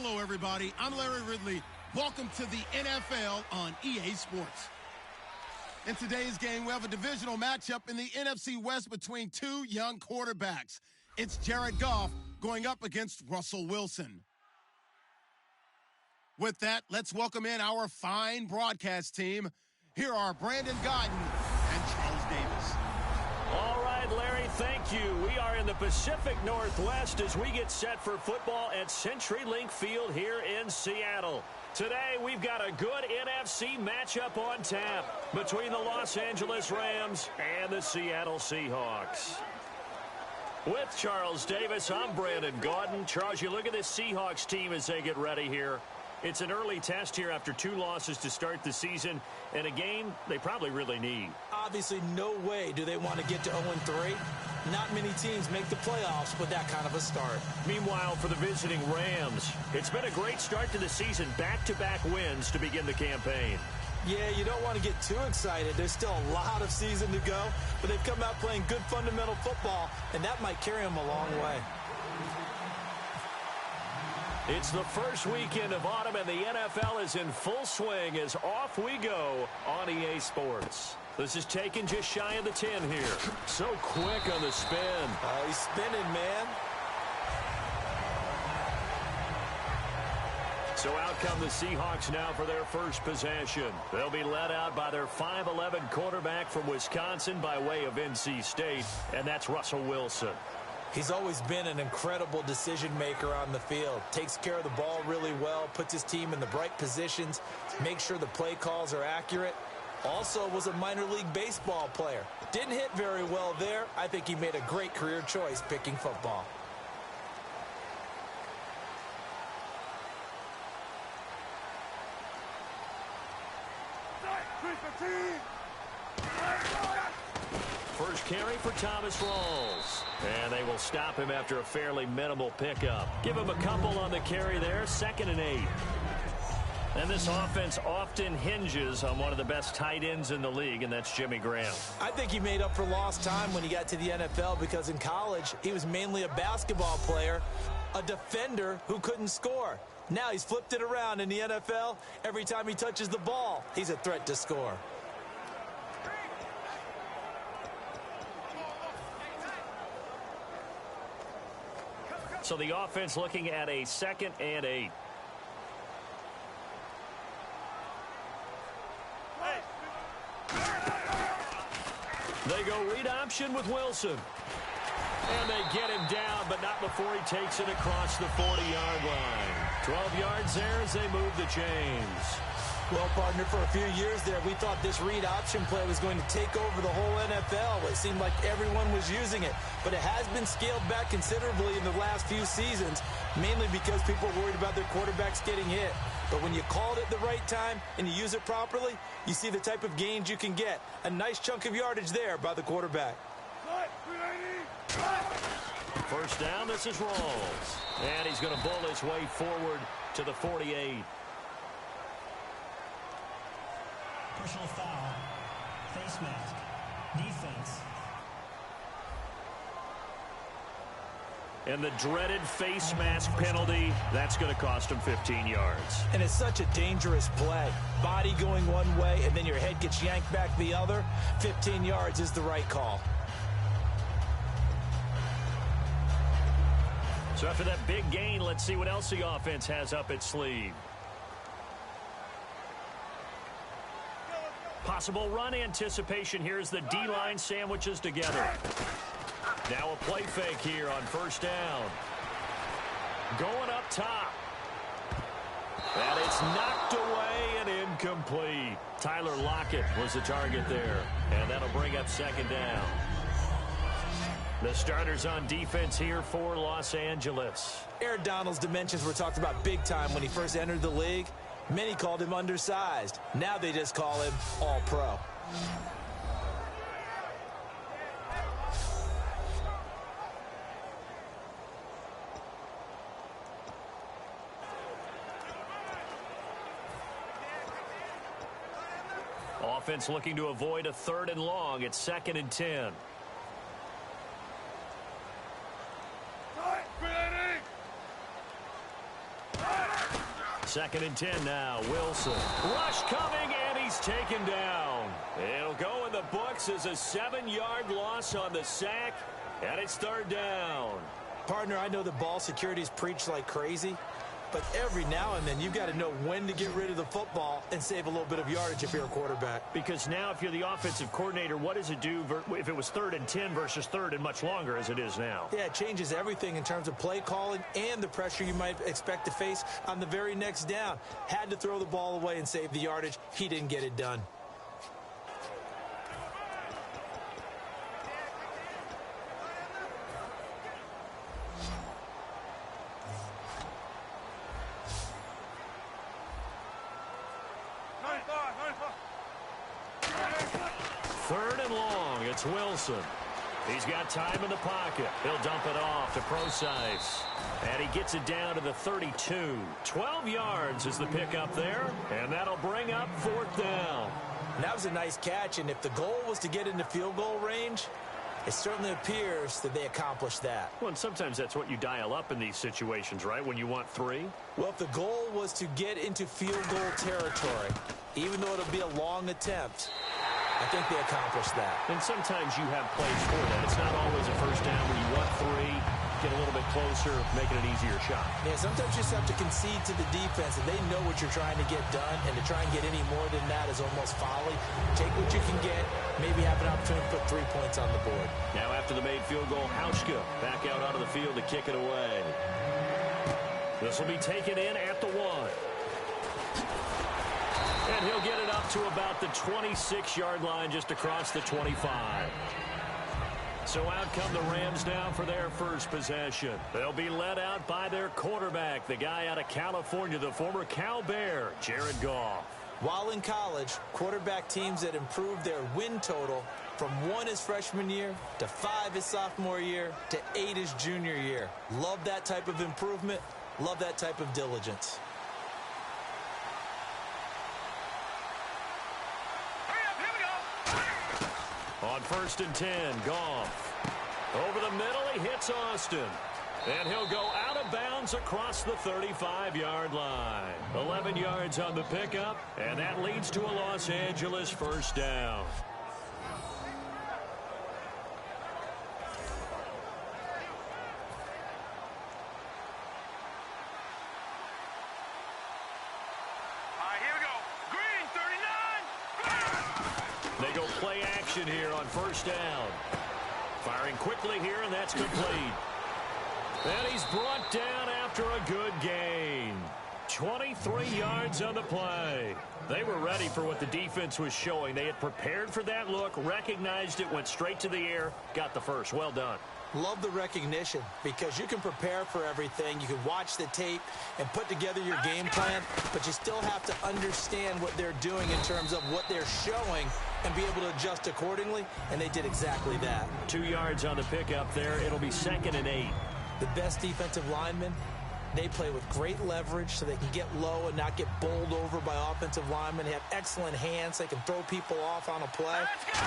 Hello, everybody. I'm Larry Ridley. Welcome to the NFL on EA Sports. In today's game, we have a divisional matchup in the NFC West between two young quarterbacks. It's Jared Goff going up against Russell Wilson. With that, let's welcome in our fine broadcast team. Here are Brandon Guyton and Charles Davis. All right, Larry, thank you. We are in the Pacific Northwest as we get set for football at CenturyLink Field here in Seattle. Today, we've got a good NFC matchup on tap between the Los Angeles Rams and the Seattle Seahawks. With Charles Davis, I'm Brandon Guyton. Charles, you look at this Seahawks team as they get ready here. It's an early test here after 2 losses to start the season, and a game they probably really need. Obviously, no way do they want to get to 0-3. Not many teams make the playoffs with that kind of a start. Meanwhile, for the visiting Rams, it's been a great start to the season. Back-to-back wins to begin the campaign. Yeah, you don't want to get too excited. There's still a lot of season to go, but they've come out playing good fundamental football, and that might carry them a long way. It's the first weekend of autumn, and the NFL is in full swing as off we go on EA Sports. This is taken just shy of the 10 here. So quick on the spin. He's spinning, man. So out come the Seahawks now for their first possession. They'll be led out by their 5'11 quarterback from Wisconsin by way of NC State, and that's Russell Wilson. He's always been an incredible decision maker on the field. Takes care of the ball really well, puts his team in the right positions, makes sure the play calls are accurate. Also was a minor league baseball player. Didn't hit very well there. I think he made a great career choice picking football. First carry for Thomas Rawls. And they will stop him after a fairly minimal pickup. Give him a couple on the carry there, 2nd and 8. And this offense often hinges on one of the best tight ends in the league, and that's Jimmy Graham. I think he made up for lost time when he got to the NFL because in college, he was mainly a basketball player, a defender who couldn't score. Now he's flipped it around in the NFL. Every time he touches the ball, he's a threat to score. So the offense looking at a 2nd and 8. They go read option with Wilson. And they get him down, but not before he takes it across the 40-yard line. 12 yards there as they move the chains. Well, partner, for a few years there, we thought this read option play was going to take over the whole NFL. It seemed like everyone was using it, but it has been scaled back considerably in the last few seasons, mainly because people are worried about their quarterbacks getting hit. But when you call it at the right time and you use it properly, you see the type of gains you can get. A nice chunk of yardage there by the quarterback. First down, this is Rawls. And he's going to bull his way forward to the 48. Personal foul, face mask, defense. And the dreaded face mask penalty, that's going to cost him 15 yards. And it's such a dangerous play. Body going one way, and then your head gets yanked back the other. 15 yards is the right call. So after that big gain, let's see what else the offense has up its sleeve. Possible run anticipation here as the D-line sandwiches together. Now a play fake here on first down. Going up top. And it's knocked away and incomplete. Tyler Lockett was the target there. And that'll bring up 2nd down. The starters on defense here for Los Angeles. Aaron Donald's dimensions were talked about big time when he first entered the league. Many called him undersized. Now they just call him all-pro. Offense looking to avoid a 3rd and long. It's 2nd and 10. 2nd and 10 now. Wilson. Rush coming, and he's taken down. It'll go in the books as a 7-yard loss on the sack, and it's 3rd down. Partner, I know the ball security is preached like crazy, but every now and then you've got to know when to get rid of the football and save a little bit of yardage if you're a quarterback. Because now if you're the offensive coordinator, what does it do if it was 3rd and 10 versus 3rd and much longer as it is now? Yeah, it changes everything in terms of play calling and the pressure you might expect to face on the very next down. Had to throw the ball away and save the yardage. He didn't get it done. Third and long, it's Wilson. He's got time in the pocket. He'll dump it off to Procise. And he gets it down to the 32. 12 yards is the pickup there, and that'll bring up 4th down. And that was a nice catch, and if the goal was to get into field goal range, it certainly appears that they accomplished that. Well, and sometimes that's what you dial up in these situations, right, when you want 3? Well, if the goal was to get into field goal territory, even though it'll be a long attempt, I think they accomplished that. And sometimes you have plays for that. It's not always a first down where you want 3, get a little bit closer, making it an easier shot. Yeah, sometimes you just have to concede to the defense, and they know what you're trying to get done, and to try and get any more than that is almost folly. Take what you can get, maybe have an opportunity to put 3 points on the board. Now after the made field goal, Hauschka back out onto the field to kick it away. This will be taken in at the 1. And he'll get it up to about the 26-yard line, just across the 25. So out come the Rams now for their first possession. They'll be led out by their quarterback, the guy out of California, the former Cal Bear, Jared Goff. While in college, quarterback teams that improved their win total from 1 his freshman year to 5 his sophomore year to 8 his junior year. Love that type of improvement. Love that type of diligence. On 1st and 10, Goff. Over the middle, he hits Austin. And he'll go out of bounds across the 35-yard line. 11 yards on the pickup, and that leads to a Los Angeles first down. They go play action here on 1st down. Firing quickly here, and that's complete. And he's brought down after a good gain. 23 yards on the play. They were ready for what the defense was showing. They had prepared for that look, recognized it, went straight to the air, got the first. Well done. Love the recognition, because you can prepare for everything. You can watch the tape and put together your game plan, but you still have to understand what they're doing in terms of what they're showing and be able to adjust accordingly, and they did exactly that. 2 yards on the pickup there. It'll be 2nd and 8. The best defensive linemen, they play with great leverage so they can get low and not get bowled over by offensive linemen. They have excellent hands. They can throw people off on a play.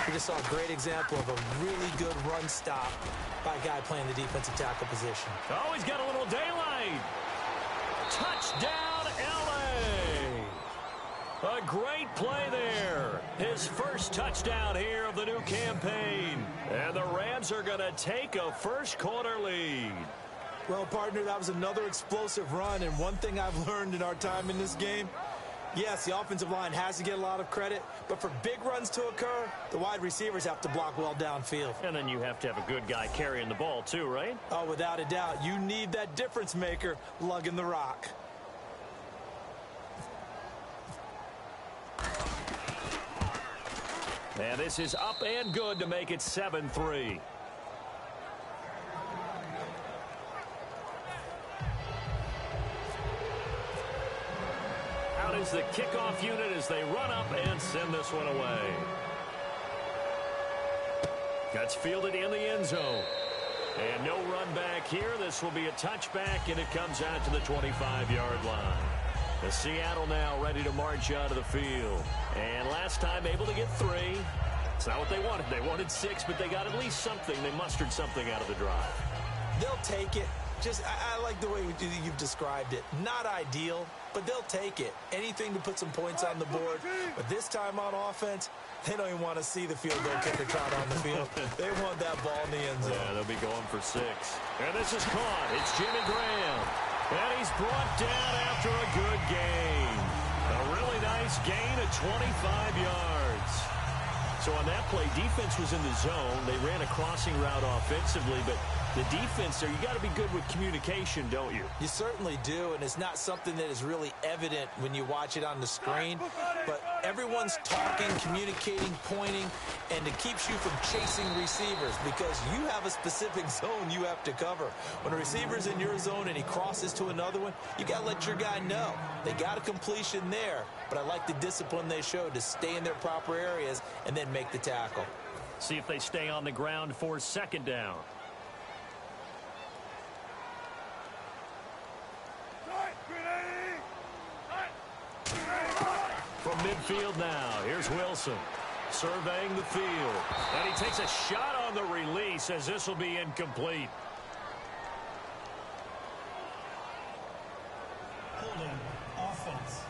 We just saw a great example of a really good run stop by a guy playing the defensive tackle position. Oh, he's got a little daylight. Touchdown, L.A. A great play there. His first touchdown here of the new campaign. And the Rams are going to take a first-quarter lead. Well, partner, that was another explosive run, and one thing I've learned in our time in this game, yes, the offensive line has to get a lot of credit, but for big runs to occur, the wide receivers have to block well downfield. And then you have to have a good guy carrying the ball too, right? Oh, without a doubt. You need that difference maker lugging the rock. And this is up and good to make it 7-3. Out is the kickoff unit as they run up and send this one away. That's fielded in the end zone. And no run back here. This will be a touchback, and it comes out to the 25-yard line. The Seattle now ready to march out of the field. And last time able to get 3. It's not what they wanted. They wanted 6, but they got at least something. They mustered something out of the drive. They'll take it. I like the way you've described it. Not ideal, but they'll take it. Anything to put some points on the board. But this time on offense, they don't even want to see the field goal kicker trot on the field. They want that ball in the end zone. Yeah, they'll be going for 6. And this is caught. It's Jimmy Graham. And he's brought down after a good gain. A really nice gain of 25 yards. So on that play, defense was in the zone. They ran a crossing route offensively, but the defense there, you got to be good with communication, don't you? You certainly do, and it's not something that is really evident when you watch it on the screen. But everyone's talking, communicating, pointing, and it keeps you from chasing receivers because you have a specific zone you have to cover. When a receiver's in your zone and he crosses to another one, you got to let your guy know. They got a completion there, but I like the discipline they showed to stay in their proper areas and then make the tackle. See if they stay on the ground for 2nd down. From midfield now, here's Wilson surveying the field. And he takes a shot on the release as this will be incomplete. Holding offense.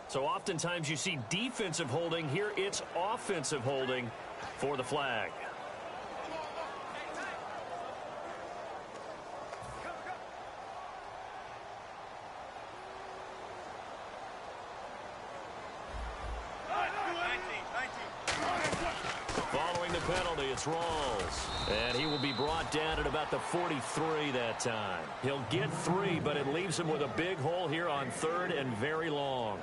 So oftentimes you see defensive holding. Here it's offensive holding for the flag. Following the penalty, it's Rawls. And he will be brought down at about the 43 that time. He'll get 3, but it leaves him with a big hole here on 3rd and very long.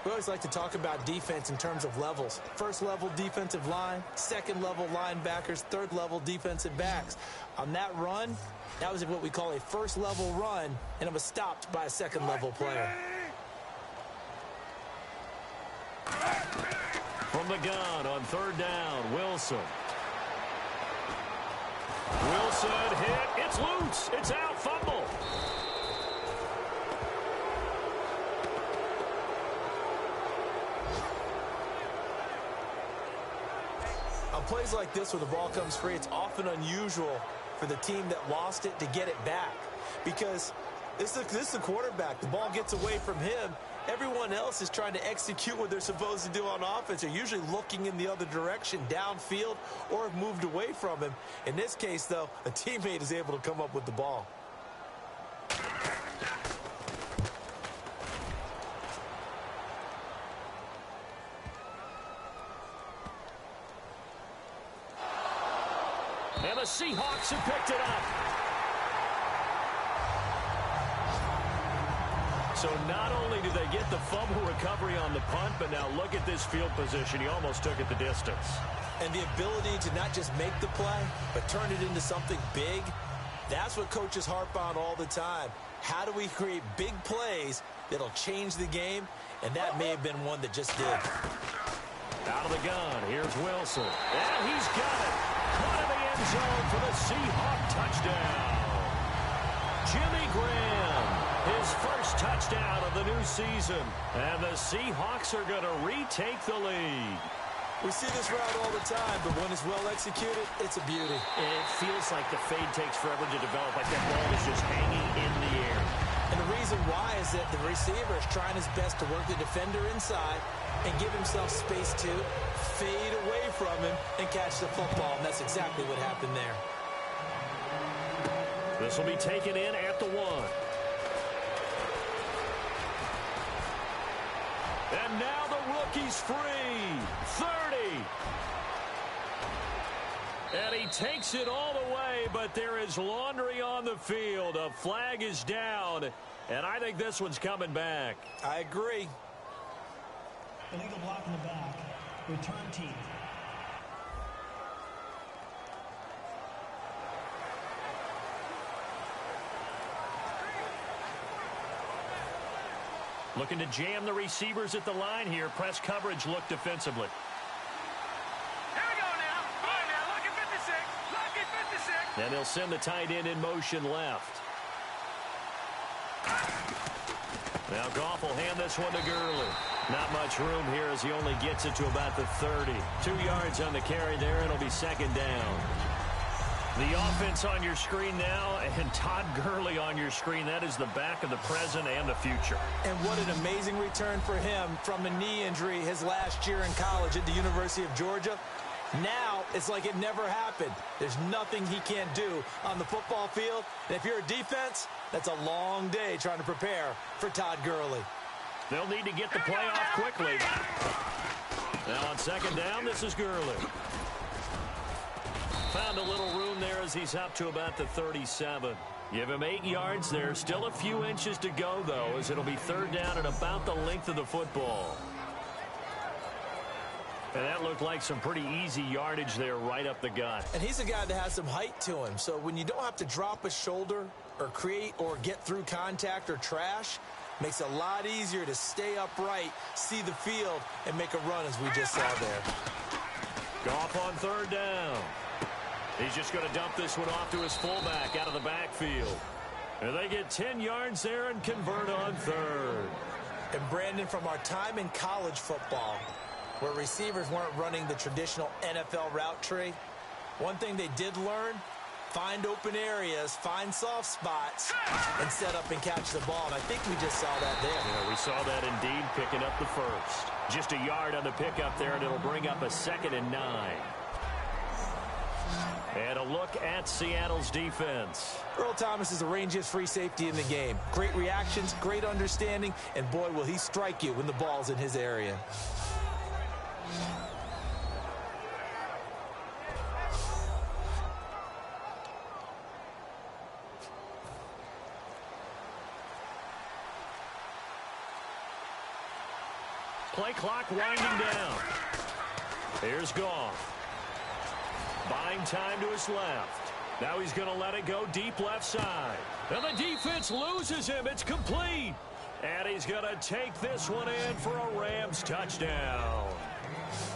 We always like to talk about defense in terms of levels. 1st level defensive line, 2nd level linebackers, 3rd level defensive backs. On that run, that was what we call a 1st level run, and it was stopped by a 2nd level player. From the gun on 3rd down, Wilson. Wilson hit. It's loose. It's out. Fumble. On plays like this where the ball comes free, it's often unusual for the team that lost it to get it back because this is the quarterback. The ball gets away from him. Everyone else is trying to execute what they're supposed to do on offense. They're usually looking in the other direction, downfield, or have moved away from him. In this case, though, a teammate is able to come up with the ball. And the Seahawks have picked it up. So not only do they get the fumble recovery on the punt, but now look at this field position. He almost took it the distance. And the ability to not just make the play, but turn it into something big, that's what coaches harp on all the time. How do we create big plays that'll change the game? And that may have been one that just did. Out of the gun, here's Wilson. And he's got it. Caught in the end zone for the Seahawk touchdown. Jimmy Graham, his first touchdown of the new season. And the Seahawks are going to retake the lead. We see this route all the time, but when it's well executed, it's a beauty. It feels like the fade takes forever to develop, like that ball is just hanging in the air. And the reason why is that the receiver is trying his best to work the defender inside and give himself space to fade away from him and catch the football. And that's exactly what happened there. This will be taken in at the 1. And now the rookie's free. 30. And he takes it all the way, but there is laundry on the field. A flag is down, and I think this one's coming back. I agree. Illegal block in the back. Return team. Looking to jam the receivers at the line here. Press coverage look defensively. Here we go now. All right, now, look at 56. Look at 56. And they'll send the tight end in motion left. Now Goff will hand this one to Gurley. Not much room here as he only gets it to about the 30. 2 yards on the carry there. It'll be second down. The offense on your screen now, and Todd Gurley on your screen. That is the back of the present and the future. And what an amazing return for him from a knee injury his last year in college at the University of Georgia. Now it's like it never happened. There's nothing he can't do on the football field. And if you're a defense, that's a long day trying to prepare for Todd Gurley. They'll need to get the play off quickly. Now on second down, this is Gurley. Found a little room there as he's up to about the 37. Give him 8 yards there. Still a few inches to go, though, as it'll be third down at about the length of the football. And that looked like some pretty easy yardage there right up the gut. And he's a guy that has some height to him. So when you don't have to drop a shoulder or create or get through contact or trash, makes it a lot easier to stay upright, see the field, and make a run as we just saw there. Goff on third down. He's just going to dump this one off to his fullback out of the backfield. And they get 10 yards there and convert on third. And Brandon, from our time in college football, where receivers weren't running the traditional NFL route tree, one thing they did learn, find open areas, find soft spots, and set up and catch the ball. And I think we just saw that there. Yeah, we saw that indeed, picking up the first. Just a yard on the pickup there, and it'll bring up a 2nd and 9. And a look at Seattle's defense. Earl Thomas is the rangiest free safety in the game. Great reactions, great understanding, and boy, will he strike you when the ball's in his area. Play clock winding down. Here's Goff. Buying time to his left. Now he's going to let it go deep left side. And the defense loses him. It's complete. And he's going to take this one in for a Rams touchdown.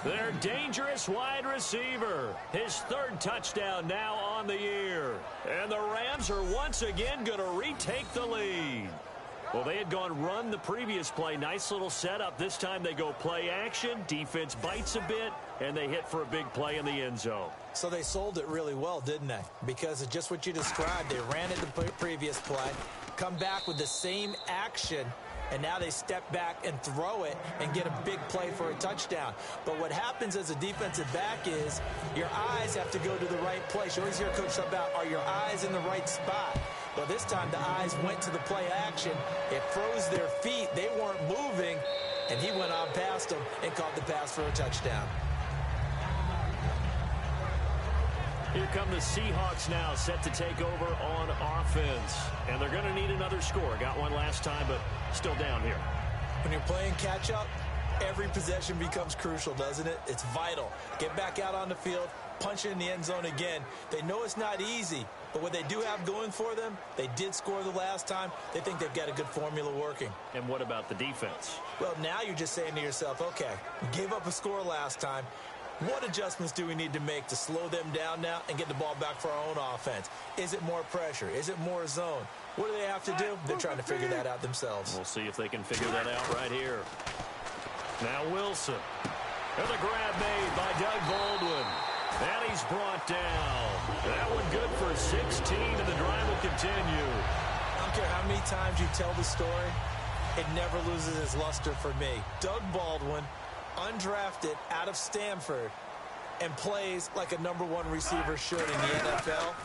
Their dangerous wide receiver. His 3rd touchdown now on the year. And the Rams are once again going to retake the lead. Well, they had gone run the previous play. Nice little setup. This time they go play action. Defense bites a bit, and they hit for a big play in the end zone. So they sold it really well, didn't they? Because of just what you described. They ran it the previous play, come back with the same action, and now they step back and throw it and get a big play for a touchdown. But what happens as a defensive back is your eyes have to go to the right place. You always hear Coach talk about, are your eyes in the right spot? Well, this time the eyes went to the play action. It froze their feet. They weren't moving, and he went on past them and caught the pass for a touchdown. Here come the Seahawks now, set to take over on offense. And they're going to need another score. Got one last time, but still down here. When you're playing catch-up, every possession becomes crucial, doesn't it? It's vital. Get back out on the field, punch it in the end zone again. They know it's not easy, but what they do have going for them, they did score the last time. They think they've got a good formula working. And what about the defense? Well, now you're just saying to yourself, okay, we gave up a score last time. What adjustments do we need to make to slow them down now and get the ball back for our own offense? Is it more pressure? Is it more zone? What do they have to do? They're trying to figure that out themselves. We'll see if they can figure that out right here. Now Wilson. And the grab made by Doug Baldwin. And he's brought down. That one good for 16, and the drive will continue. I don't care how many times you tell the story, it never loses its luster for me. Doug Baldwin, undrafted out of Stanford, and plays like a #1 receiver should in the NFL.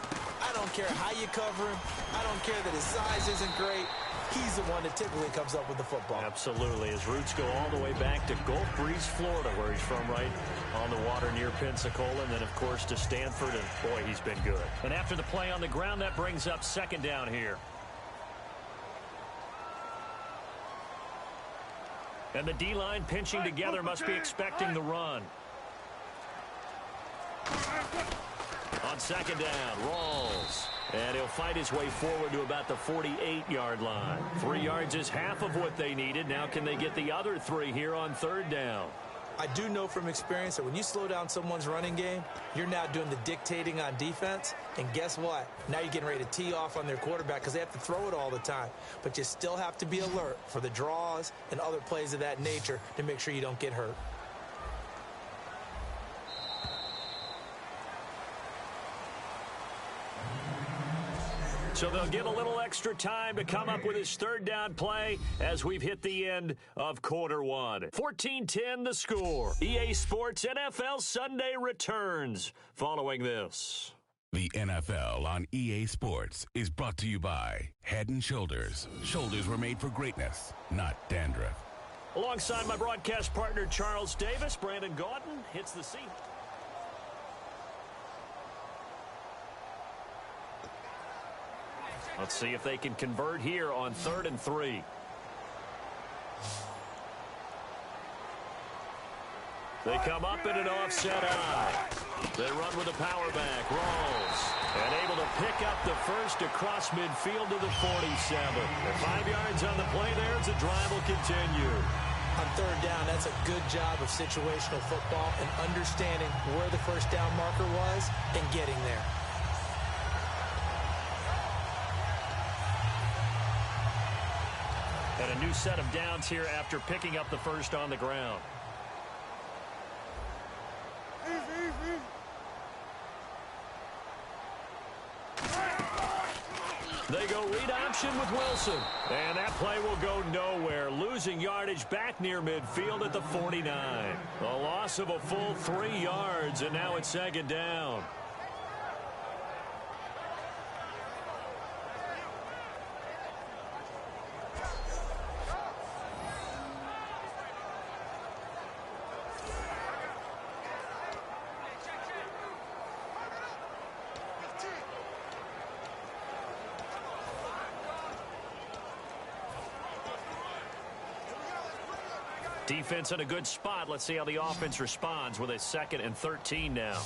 I don't care how you cover him. I don't care that his size isn't great. He's the one that typically comes up with the football. Absolutely. His roots go all the way back to Gulf Breeze, Florida, where he's from, right on the water near Pensacola. And then, of course, to Stanford. And, boy, he's been good. And after the play on the ground, that brings up 2nd down here. And the D-line pinching together, must be expecting the run. On 2nd down, Rawls. And he'll fight his way forward to about the 48-yard line. 3 yards is half of what they needed. Now can they get the other 3 here on 3rd down? I do know from experience that when you slow down someone's running game, you're now doing the dictating on defense. And guess what? Now you're getting ready to tee off on their quarterback because they have to throw it all the time. But you still have to be alert for the draws and other plays of that nature to make sure you don't get hurt. So they'll get a little extra time to come up with his third down play as we've hit the end of quarter one. 14-10 the score. EA Sports NFL Sunday returns following this. The NFL on EA Sports is brought to you by Head & Shoulders. Shoulders were made for greatness, not dandruff. Alongside my broadcast partner Charles Davis, Brandon Gaudin hits the seat. Let's see if they can convert here on 3rd and 3. They come up in an offset eye. They run with a power back, rolls, and able to pick up the first across midfield to the 47. They're 5 yards on the play there as the drive will continue. On 3rd down, that's a good job of situational football and understanding where the first down marker was and getting there. And a new set of downs here after picking up the first on the ground. They go read option with Wilson. And that play will go nowhere. Losing yardage back near midfield at the 49. A loss of a full 3 yards, and now it's 2nd down. Defense in a good spot. Let's see how the offense responds with a 2nd and 13 now.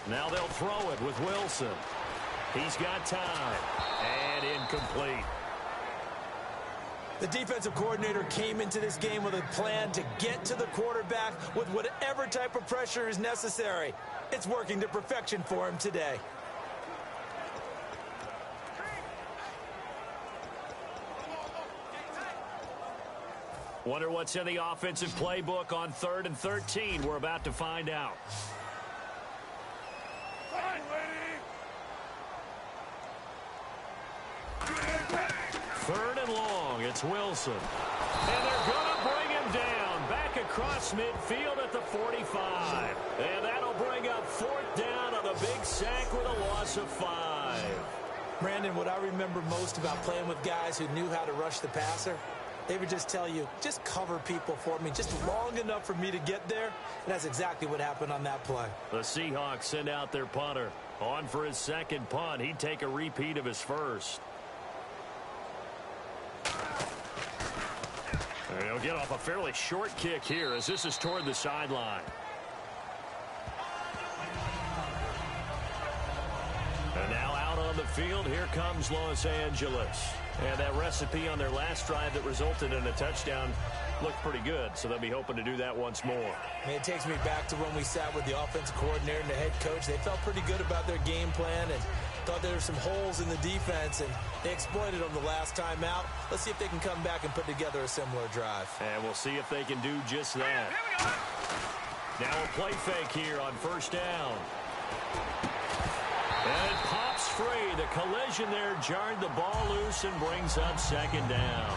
Now they'll throw it with Wilson. He's got time. And incomplete. The defensive coordinator came into this game with a plan to get to the quarterback with whatever type of pressure is necessary. It's working to perfection for him today. Wonder what's in the offensive playbook on 3rd and 13. We're about to find out. Third and long. It's Wilson. And they're going to bring him down. Back across midfield at the 45. And that'll bring up 4th down on a big sack with a loss of 5. Brandon, what I remember most about playing with guys who knew how to rush the passer, they would just tell you, just cover people for me, just long enough for me to get there. And that's exactly what happened on that play. The Seahawks send out their punter. On for his 2nd punt. He'd take a repeat of his first. He'll get off a fairly short kick here as this is toward the sideline. And now out on the field, here comes Los Angeles. And that recipe on their last drive that resulted in a touchdown looked pretty good, so they'll be hoping to do that once more. And it takes me back to when we sat with the offensive coordinator and the head coach. They felt pretty good about their game plan and thought there were some holes in the defense, and they exploited them the last time out. Let's see if they can come back and put together a similar drive. And we'll see if they can do just that. Now a play fake here on 1st down. And it pops free. The collision there jarred the ball loose and brings up 2nd down.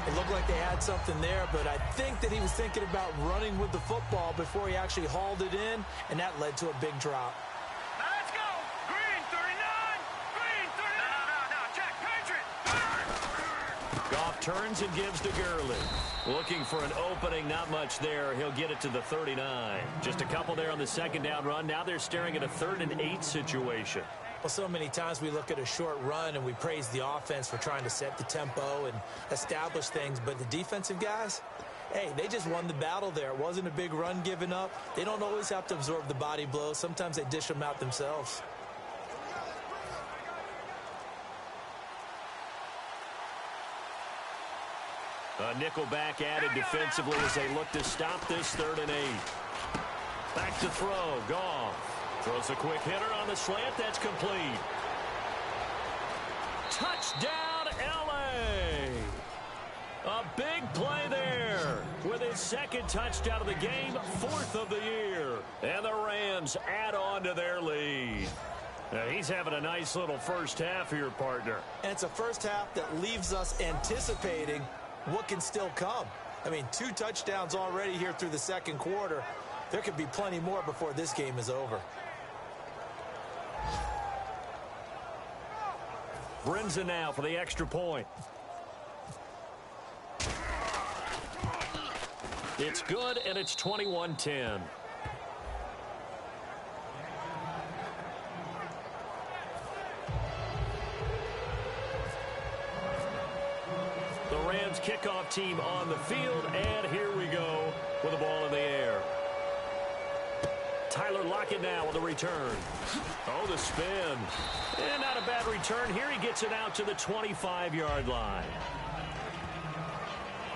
It looked like they had something there, but I think that he was thinking about running with the football before he actually hauled it in, and that led to a big drop. Now let's go. Green 39. Green 39. No, Jack Patriot. Goff turns and gives to Gurley. Looking for an opening, not much there. He'll get it to the 39. Just a couple there on the 2nd down run. Now they're staring at a 3rd and 8 situation. Well, so many times we look at a short run and we praise the offense for trying to set the tempo and establish things, but the defensive guys, hey, they just won the battle there. It wasn't a big run given up. They don't always have to absorb the body blows. Sometimes they dish them out themselves. A nickel back added defensively as they look to stop this 3rd and 8. Back to throw. Goff throws a quick hitter on the slant. That's complete. Touchdown, L.A. A big play there with his 2nd touchdown of the game, 4th of the year. And the Rams add on to their lead. Now, he's having a nice little first half here, partner. And it's a first half that leaves us anticipating what can still come. I mean, 2 touchdowns already here through the 2nd quarter. There could be plenty more before this game is over. Brinza now for the extra point. It's good, and it's 21-10. The Rams kickoff team on the field, and here we go with the ball in the air. Tyler Lockett now with a return. Oh, the spin. And not a bad return. Here he gets it out to the 25-yard line.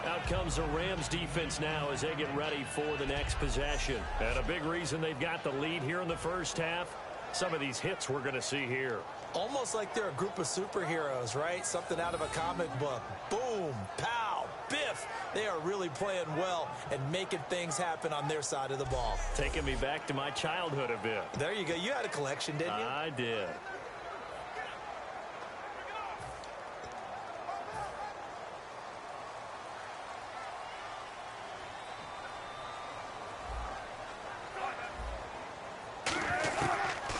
Out comes the Rams defense now as they get ready for the next possession. And a big reason they've got the lead here in the first half, some of these hits we're going to see here. Almost like they're a group of superheroes, right? Something out of a comic book. Boom, pow, biff. They are really playing well and making things happen on their side of the ball. Taking me back to my childhood a bit. There you go. You had a collection, didn't you? I did.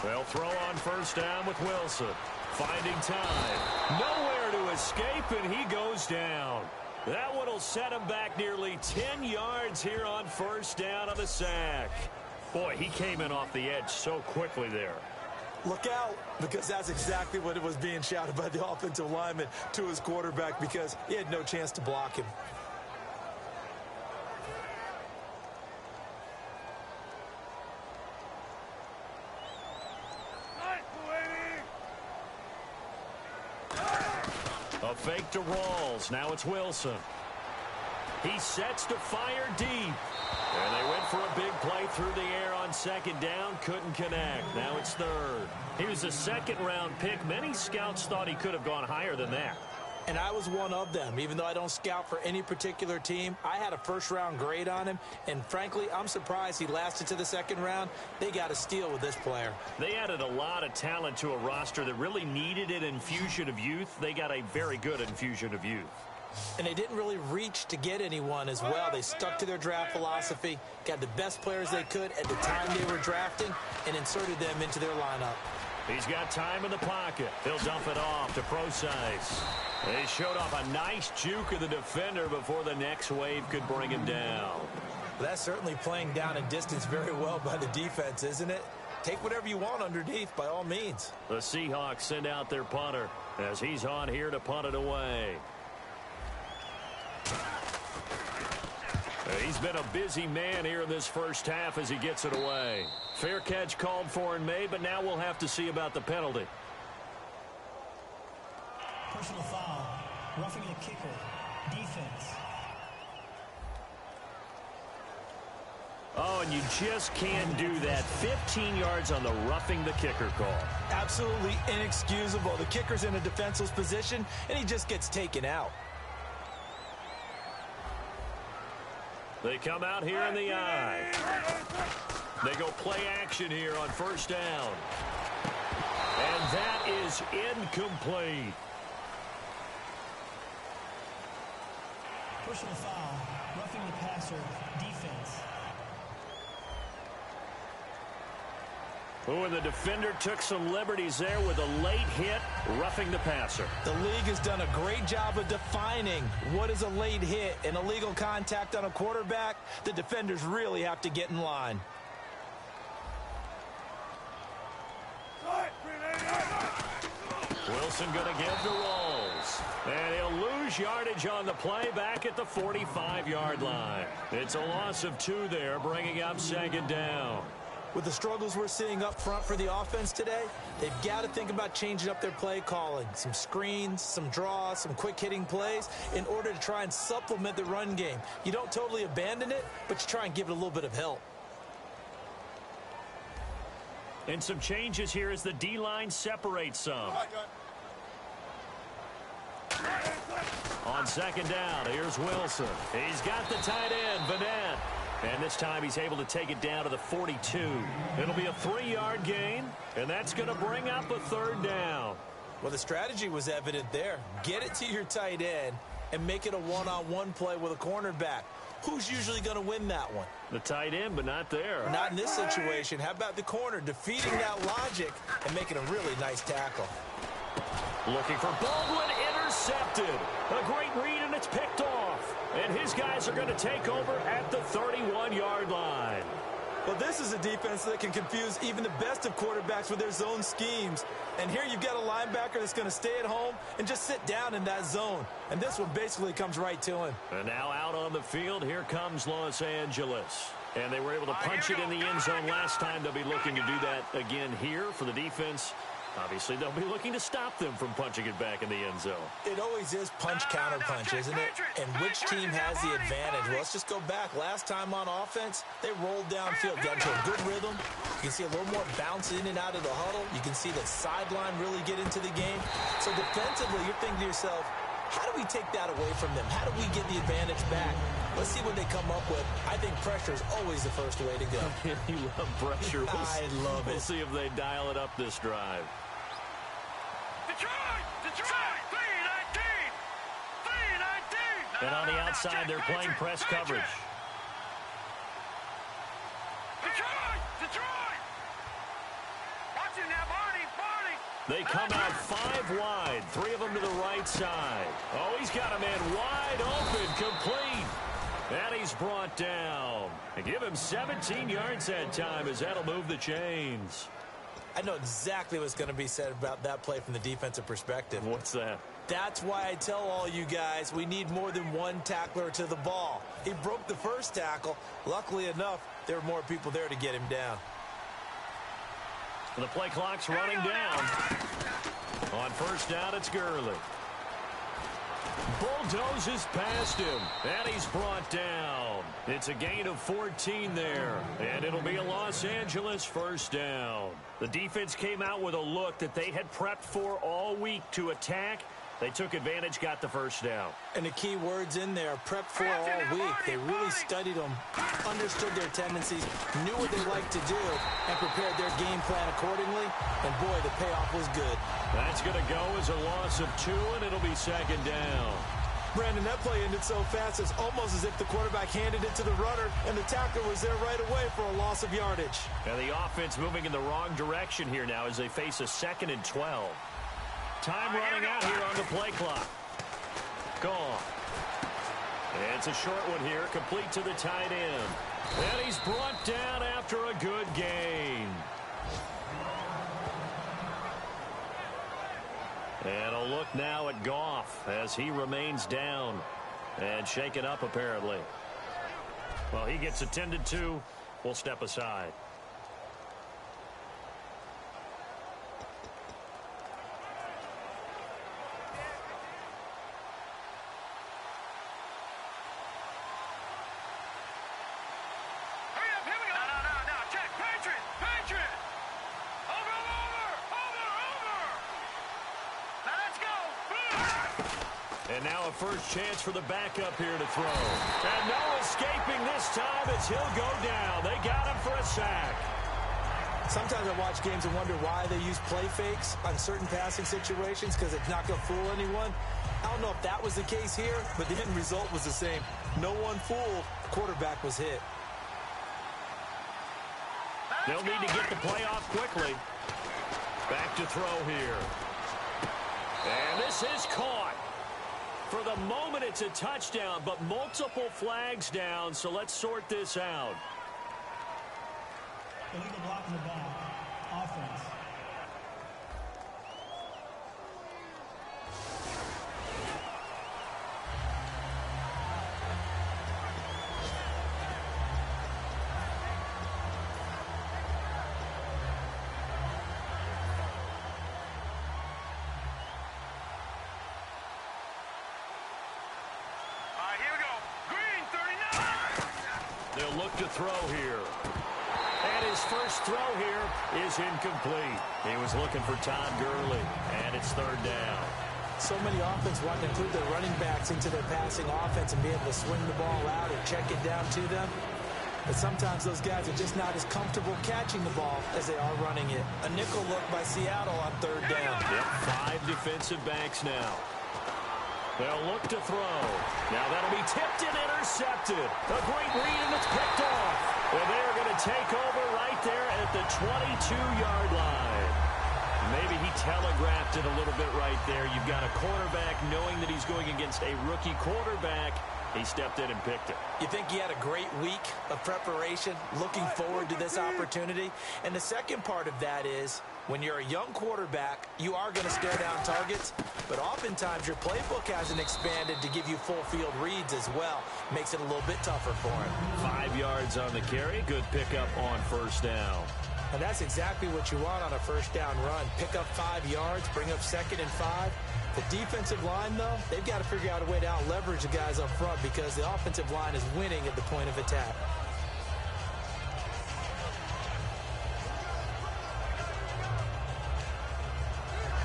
They'll throw on first down with Wilson. Finding time. Nowhere to escape, and he goes down. That one will set him back nearly 10 yards here on first down on the sack. Boy, he came in off the edge so quickly there. Look out, because that's exactly what it was being shouted by the offensive lineman to his quarterback, because he had no chance to block him. A fake to Rawls. Now it's Wilson. He sets to fire deep. And they went for a big play through the air on 2nd down. Couldn't connect. Now it's 3rd. He was a 2nd-round pick. Many scouts thought he could have gone higher than that. And I was one of them. Even though I don't scout for any particular team, I had a first-round grade on him. And frankly, I'm surprised he lasted to the 2nd round. They got a steal with this player. They added a lot of talent to a roster that really needed an infusion of youth. They got a very good infusion of youth. And they didn't really reach to get anyone as well. They stuck to their draft philosophy, got the best players they could at the time they were drafting, and inserted them into their lineup. He's got time in the pocket. He'll dump it off to Procise. They showed off a nice juke of the defender before the next wave could bring him down. That's certainly playing down and distance very well by the defense, isn't it? Take whatever you want underneath, by all means. The Seahawks send out their punter as he's on here to punt it away. He's been a busy man here in this first half as he gets it away. Fair catch called for and made, but now we'll have to see about the penalty. Personal foul. Roughing the kicker. Defense. Oh, and you just can't do that. 15 yards on the roughing the kicker call. Absolutely inexcusable. The kicker's in a defenseless position, and he just gets taken out. They come out here in the eye. They go play action here on first down. And that is incomplete. Personal foul. Roughing the passer. Defense. Oh, and the defender took some liberties there with a late hit, roughing the passer. The league has done a great job of defining what is a late hit. An illegal contact on a quarterback, the defenders really have to get in line. Wilson going to give to Rawls. And he'll lose yardage on the play back at the 45-yard line. It's a loss of 2 there, bringing up 2nd down. With the struggles we're seeing up front for the offense today, they've got to think about changing up their play calling. Some screens, some draws, some quick-hitting plays in order to try and supplement the run game. You don't totally abandon it, but you try and give it a little bit of help. And some changes here as the D-line separates some. On second down, here's Wilson. He's got the tight end, Vanette. And this time he's able to take it down to the 42. It'll be a 3-yard gain, and that's going to bring up a third down. Well, the strategy was evident there. Get it to your tight end and make it a one-on-one play with a cornerback. Who's usually going to win that one? The tight end, but not there. Not in this situation. How about the corner defeating that logic and making a really nice tackle? Looking for Baldwin, intercepted. A great read, and it's picked off. And his guys are going to take over at the 31-yard line. Well, this is a defense that can confuse even the best of quarterbacks with their zone schemes. And here you've got a linebacker that's going to stay at home and just sit down in that zone. And this one basically comes right to him. And now out on the field, here comes Los Angeles. And they were able to punch it in the end zone last time. They'll be looking to do that again here for the defense. Obviously, they'll be looking to stop them from punching it back in the end zone. It always is punch-counter-punch, isn't it? And which team has the advantage? Well, let's just go back. Last time on offense, they rolled downfield, got into a good rhythm. You can see a little more bounce in and out of the huddle. You can see the sideline really get into the game. So defensively, you're thinking to yourself, how do we take that away from them? How do we get the advantage back? Let's see what they come up with. I think pressure is always the first way to go. You love pressure. I love it. We'll see if they dial it up this drive. And on the outside, they're playing press coverage. Watch him now, Barney. They come out 5 wide, 3 of them to the right side. Oh, he's got a man wide open, complete. And he's brought down. And give him 17 yards that time as that'll move the chains. I know exactly what's going to be said about that play from the defensive perspective. What's that? That's why I tell all you guys we need more than one tackler to the ball. He broke the first tackle. Luckily enough, there were more people there to get him down. The play clock's running down. On first down, it's Gurley. Bulldozes past him, and he's brought down. It's a gain of 14 there, and it'll be a Los Angeles first down. The defense came out with a look that they had prepped for all week to attack. They took advantage, got the first down. And the key words in there, prep for all week. They really studied them, understood their tendencies, knew what they liked to do, and prepared their game plan accordingly. And, boy, the payoff was good. That's going to go as a loss of 2, and it'll be second down. Brandon, that play ended so fast, it's almost as if the quarterback handed it to the runner, and the tackler was there right away for a loss of yardage. And the offense moving in the wrong direction here now as they face a 2nd and 12. Time running out here on the play clock. Gone. And it's a short one here, complete to the tight end. And he's brought down after a good gain. And a look now at Goff as he remains down and shaken up apparently. Well, he gets attended to. We'll step aside. And now a first chance for the backup here to throw. And no escaping this time as he'll go down. They got him for a sack. Sometimes I watch games and wonder why they use play fakes on certain passing situations because it's not going to fool anyone. I don't know if that was the case here, but the end result was the same. No one fooled. Quarterback was hit. They'll need to get the play off quickly. Back to throw here. And this is caught. For the moment, it's a touchdown, but multiple flags down, so let's sort this out. Illegal block in the back. Offense. look to throw here. And his first throw here is incomplete. He was looking for Todd Gurley, and it's third down. So many offenses want to include their running backs into their passing offense and be able to swing the ball out or check it down to them. But sometimes those guys are just not as comfortable catching the ball as they are running it. A nickel look by Seattle on third down. Yep, 5 defensive backs now. They'll look to throw. Now that'll be tipped and intercepted. A great read, and it's picked off. Well, they're going to take over right there at the 22-yard line. Maybe he telegraphed it a little bit right there. You've got a quarterback knowing that he's going against a rookie quarterback. He stepped in and picked it. You think he had a great week of preparation, looking forward to this opportunity? And the second part of that is, when you're a young quarterback, you are going to stare down targets, but oftentimes your playbook hasn't expanded to give you full field reads as well. Makes it a little bit tougher for him. 5 yards on the carry. Good pickup on first down. And that's exactly what you want on a first down run. Pick up 5 yards, bring up 2nd and 5. The defensive line, though, they've got to figure out a way to out-leverage the guys up front because the offensive line is winning at the point of attack.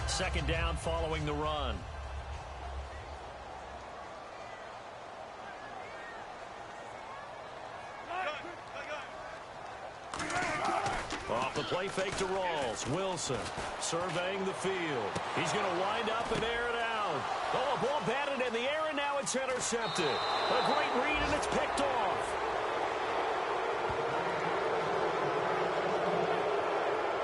Second down following the run. Off the play fake to Rawls. Wilson surveying the field. He's going to wind up and air it out. Oh, a ball batted in the air, and now it's intercepted. A great read, and it's picked off.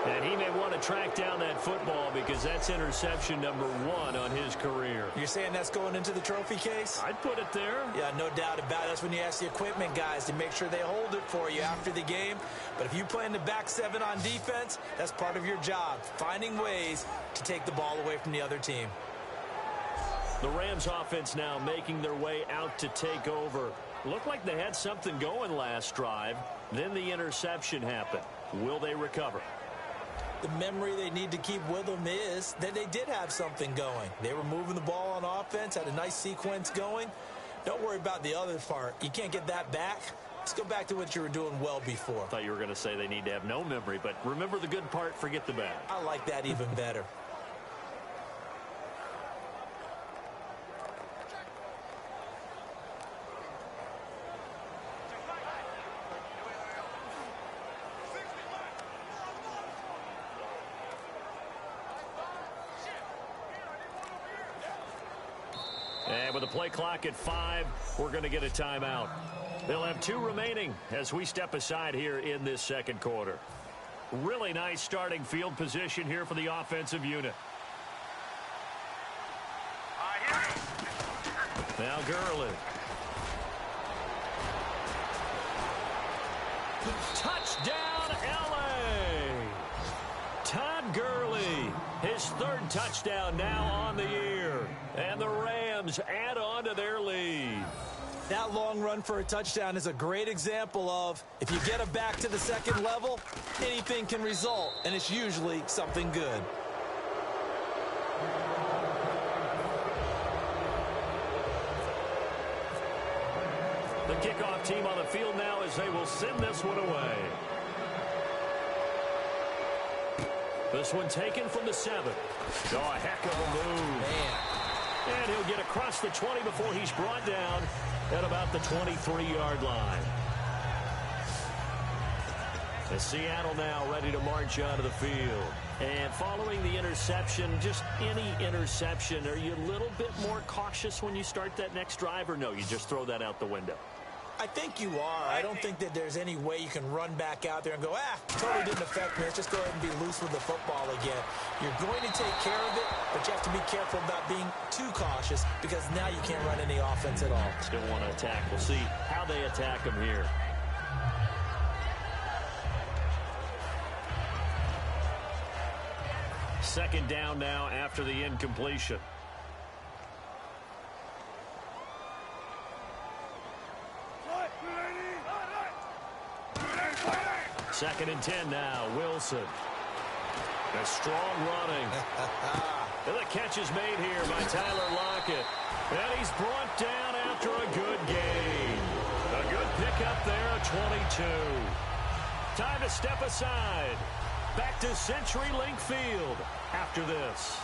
And he may want to track down that football because that's interception number 1 on his career. You're saying that's going into the trophy case? I'd put it there. Yeah, no doubt about it. That's when you ask the equipment guys to make sure they hold it for you after the game. But if you play in the back 7 on defense, that's part of your job, finding ways to take the ball away from the other team. The Rams offense now making their way out to take over. Looked like they had something going last drive. Then the interception happened. Will they recover? The memory they need to keep with them is that they did have something going. They were moving the ball on offense, had a nice sequence going. Don't worry about the other part. You can't get that back. Let's go back to what you were doing well before. I thought you were going to say they need to have no memory, but remember the good part, forget the bad. I like that even better. And with the play clock at 5, we're going to get a timeout. They'll have 2 remaining as we step aside here in this second quarter. Really nice starting field position here for the offensive unit. Now Gurley. Touchdown, L.A. Todd Gurley, his 3rd touchdown now on the year. And the Rams add on to their lead. That long run for a touchdown is a great example of if you get it back to the 2nd level, anything can result, and it's usually something good. The kickoff team on the field now as they will send this one away. This one taken from the 7. Oh, a heck of a move. Man. And he'll get across the 20 before he's brought down at about the 23-yard line. And Seattle now ready to march onto the field. And following the interception, just any interception, are you a little bit more cautious when you start that next drive, or no, you just throw that out the window? I think you are. I don't think that there's any way you can run back out there and go, totally didn't affect me. Let's just go ahead and be loose with the football again. You're going to take care of it, but you have to be careful about being too cautious because now you can't run any offense at all. Still want to attack. We'll see how they attack him here. Second down now after the incompletion. Second and 10 now. Wilson. A strong running. And the catch is made here by Tyler Lockett. And he's brought down after a good gain. A good pickup there, a 22. Time to step aside. Back to CenturyLink Field after this.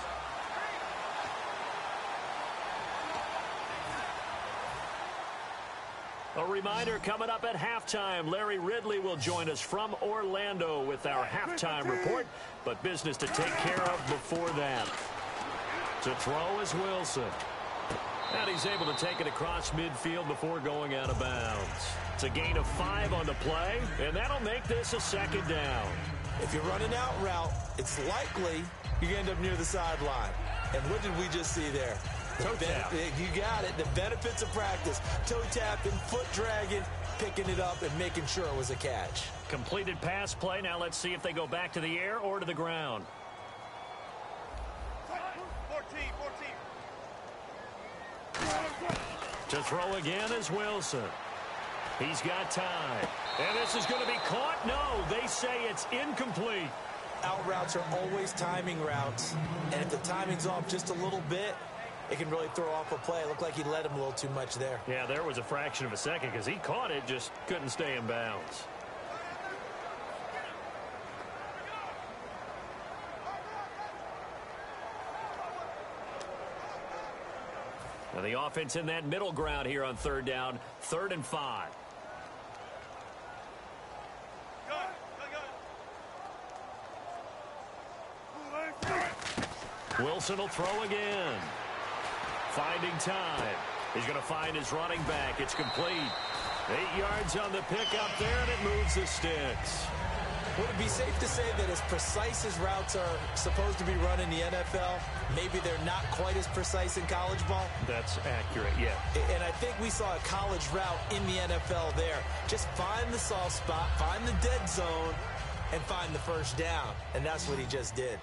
A reminder coming up at halftime. Larry Ridley will join us from Orlando with our halftime report, but business to take care of before that. To throw is Wilson. And he's able to take it across midfield before going out of bounds. It's a gain of 5 on the play, and that'll make this a second down. If you're running out route, it's likely you're going to end up near the sideline. And what did we just see there? Toe tap. You got it. The benefits of practice. Toe tapping, foot dragging, picking it up, and making sure it was a catch. Completed pass play. Now let's see if they go back to the air or to the ground. 14. To throw again is Wilson. He's got time. And this is going to be caught. No, they say it's incomplete. Out routes are always timing routes. And if the timing's off just a little bit, it can really throw off a play. It looked like he let him a little too much there. Yeah, there was a fraction of a second because he caught it, just couldn't stay in bounds. Now the offense in that middle ground here on third down, 3rd and 5. Wilson will throw again. Finding time. He's going to find his running back. It's complete. 8 yards on the pickup there, and it moves the sticks. Would it be safe to say that as precise as routes are supposed to be run in the NFL, maybe they're not quite as precise in college ball? That's accurate, yeah. And I think we saw a college route in the NFL there. Just find the soft spot, find the dead zone, and find the first down. And that's what he just did.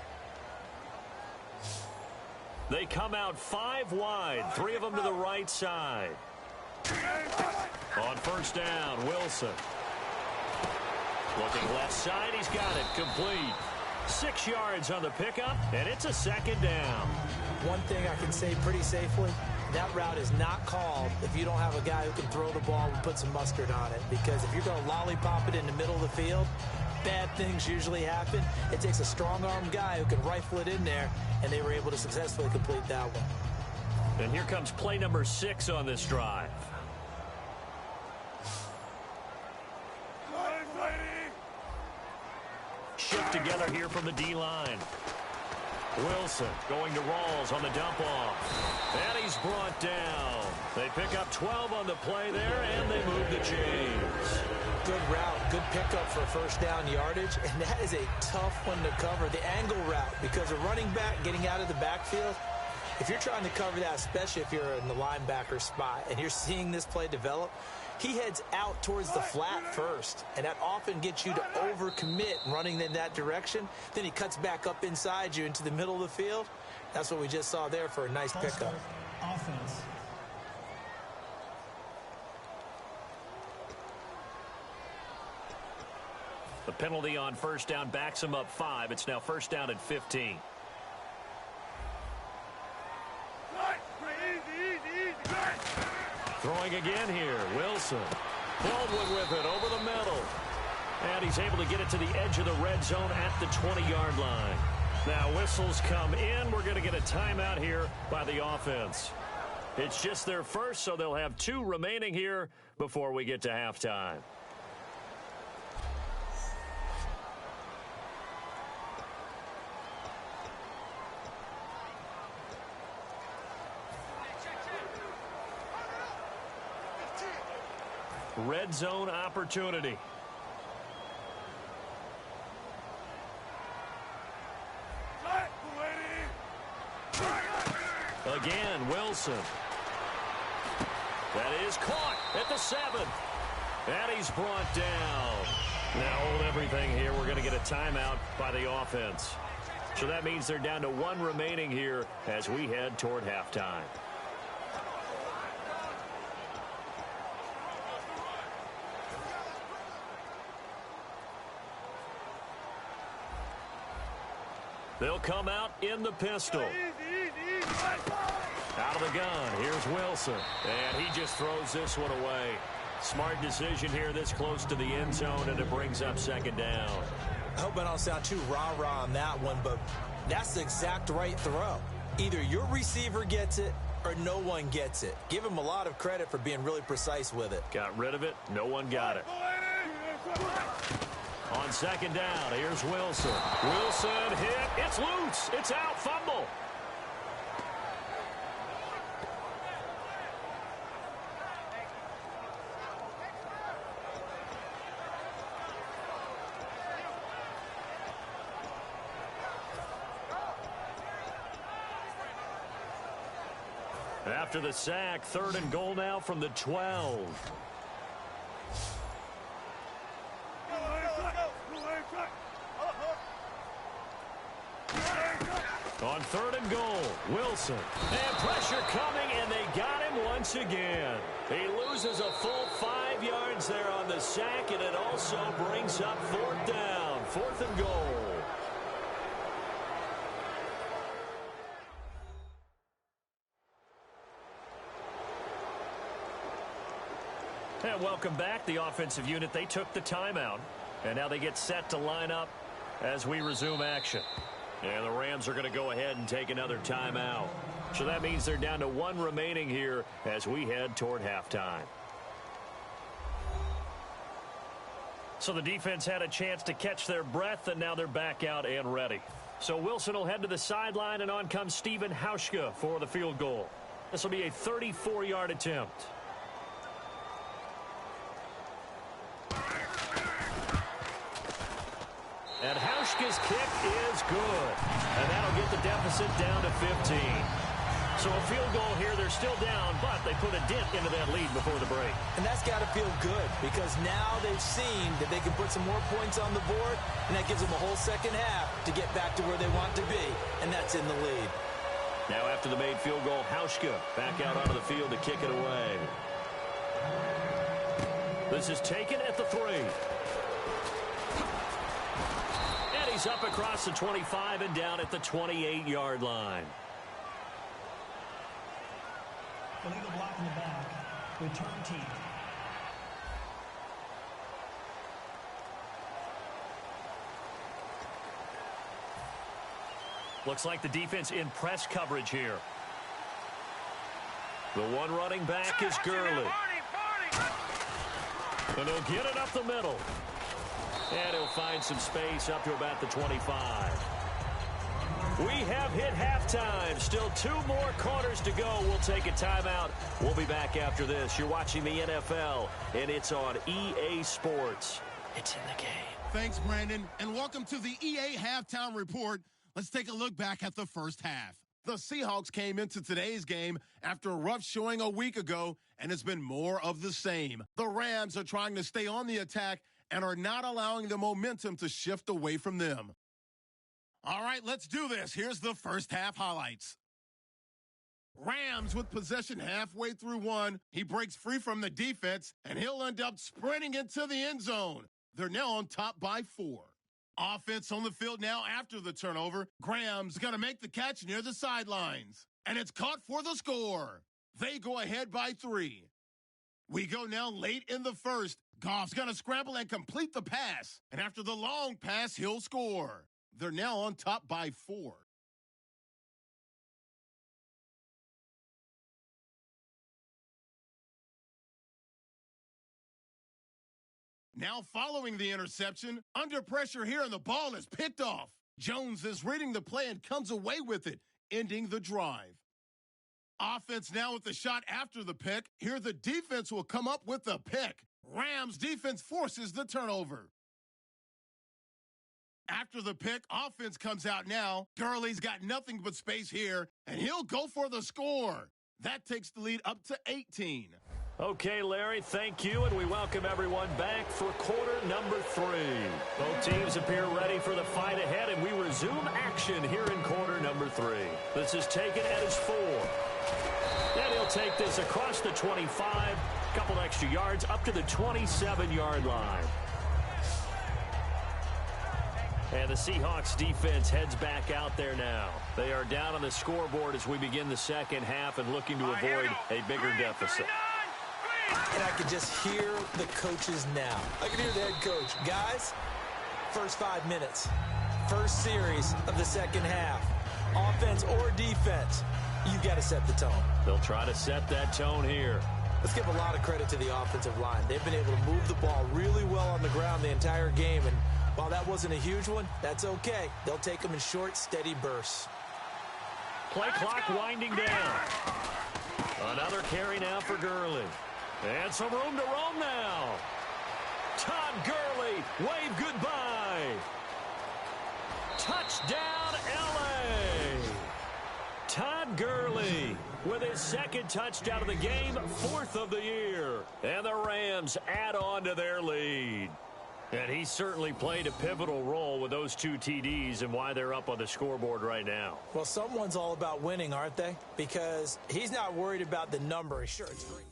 They come out 5 wide, 3 of them to the right side. On first down, Wilson. Looking left side, he's got it, complete. 6 yards on the pickup, and it's a second down. One thing I can say pretty safely, that route is not called if you don't have a guy who can throw the ball and put some mustard on it. Because if you're going to lollipop it in the middle of the field, bad things usually happen. It takes a strong-armed guy who can rifle it in there, and they were able to successfully complete that one. And here comes play number 6 on this drive. Shift together here from the D-line. Wilson going to Rawls on the dump-off. And he's brought down. They pick up 12 on the play there, and they move the chains. Good route, good pickup for first down yardage, and that is a tough one to cover, the angle route, because a running back getting out of the backfield, if you're trying to cover that, especially if you're in the linebacker spot, and you're seeing this play develop, he heads out towards the flat first, and that often gets you to overcommit running in that direction. Then he cuts back up inside you into the middle of the field. That's what we just saw there for a nice pickup. Offense. The penalty on first down backs him up 5. It's now first down and 15. Throwing again here, Wilson. Baldwin with it over the middle. And he's able to get it to the edge of the red zone at the 20-yard line. Now whistles come in. We're going to get a timeout here by the offense. It's just their first, so they'll have 2 remaining here before we get to halftime. Red zone opportunity. Again, Wilson. That is caught at the 7. And he's brought down. Now hold everything here. We're going to get a timeout by the offense. So that means they're down to 1 remaining here as we head toward halftime. They'll come out in the pistol. Out of the gun, here's Wilson. And he just throws this one away. Smart decision here this close to the end zone, and it brings up second down. I hope I don't sound too rah-rah on that one, but that's the exact right throw. Either your receiver gets it or no one gets it. Give him a lot of credit for being really precise with it. Got rid of it. No one got it. On second down, here's Wilson. Wilson hit. It's loose. It's out. Fumble. After the sack, 3rd and goal now from the 12. On 3rd and goal, Wilson. And pressure coming, and they got him once again. He loses a full 5 yards there on the sack, and it also brings up 4th down. 4th and goal. And welcome back, the offensive unit. They took the timeout, and now they get set to line up as we resume action. And the Rams are going to go ahead and take another timeout. So that means they're down to 1 remaining here as we head toward halftime. So the defense had a chance to catch their breath, and now they're back out and ready. So Wilson will head to the sideline, and on comes Stephen Hauschka for the field goal. This will be a 34-yard attempt. And Hauschka's kick is good. And that'll get the deficit down to 15. So a field goal here. They're still down, but they put a dent into that lead before the break. And that's got to feel good because now they've seen that they can put some more points on the board, and that gives them a whole second half to get back to where they want to be, and that's in the lead. Now after the made field goal, Hauschka back out onto the field to kick it away. This is taken at the 3. He's up across the 25 and down at the 28-yard line. Illegal block in the back. Return team. Looks like the defense in press coverage here. The one running back is Gurley. And he'll get it up the middle. And he'll find some space up to about the 25. We have hit halftime. Still 2 more quarters to go. We'll take a timeout. We'll be back after this. You're watching the NFL, and it's on EA Sports. It's in the game. Thanks, Brandon, and welcome to the EA Halftime Report. Let's take a look back at the first half. The Seahawks came into today's game after a rough showing a week ago, and it's been more of the same. The Rams are trying to stay on the attack and are not allowing the momentum to shift away from them. All right, let's do this. Here's the first half highlights. Rams with possession halfway through 1. He breaks free from the defense, and he'll end up sprinting into the end zone. They're now on top by 4. Offense on the field now after the turnover. Graham's going to make the catch near the sidelines, and it's caught for the score. They go ahead by 3. We go now late in the first. Goff's going to scramble and complete the pass. And after the long pass, he'll score. They're now on top by 4. Now following the interception, under pressure here, and the ball is picked off. Jones is reading the play and comes away with it, ending the drive. Offense now with the shot after the pick. Here the defense will come up with the pick. Rams defense forces the turnover. After the pick, offense comes out now. Gurley's got nothing but space here, and he'll go for the score. That takes the lead up to 18. Okay, Larry, thank you, and we welcome everyone back for quarter number 3. Both teams appear ready for the fight ahead, and we resume action here in quarter number 3. This is taken at his 4. And he'll take this across the 25, a couple extra yards, up to the 27-yard line. And the Seahawks defense heads back out there now. They are down on the scoreboard as we begin the second half and looking to avoid a bigger deficit. And I can just hear the coaches now. I can hear the head coach. Guys, first 5 minutes, first series of the second half, offense or defense, you got to set the tone. They'll try to set that tone here. Let's give a lot of credit to the offensive line. They've been able to move the ball really well on the ground the entire game, and while that wasn't a huge one, that's okay. They'll take them in short, steady bursts. Play clock winding down. Another carry now for Gurley. And some room to roam now. Todd Gurley, wave goodbye. Touchdown, L.A. Todd Gurley with his second touchdown of the game, 4th of the year. And the Rams add on to their lead. And he certainly played a pivotal role with those 2 TDs and why they're up on the scoreboard right now. Well, someone's all about winning, aren't they? Because he's not worried about the number. Sure, it's great.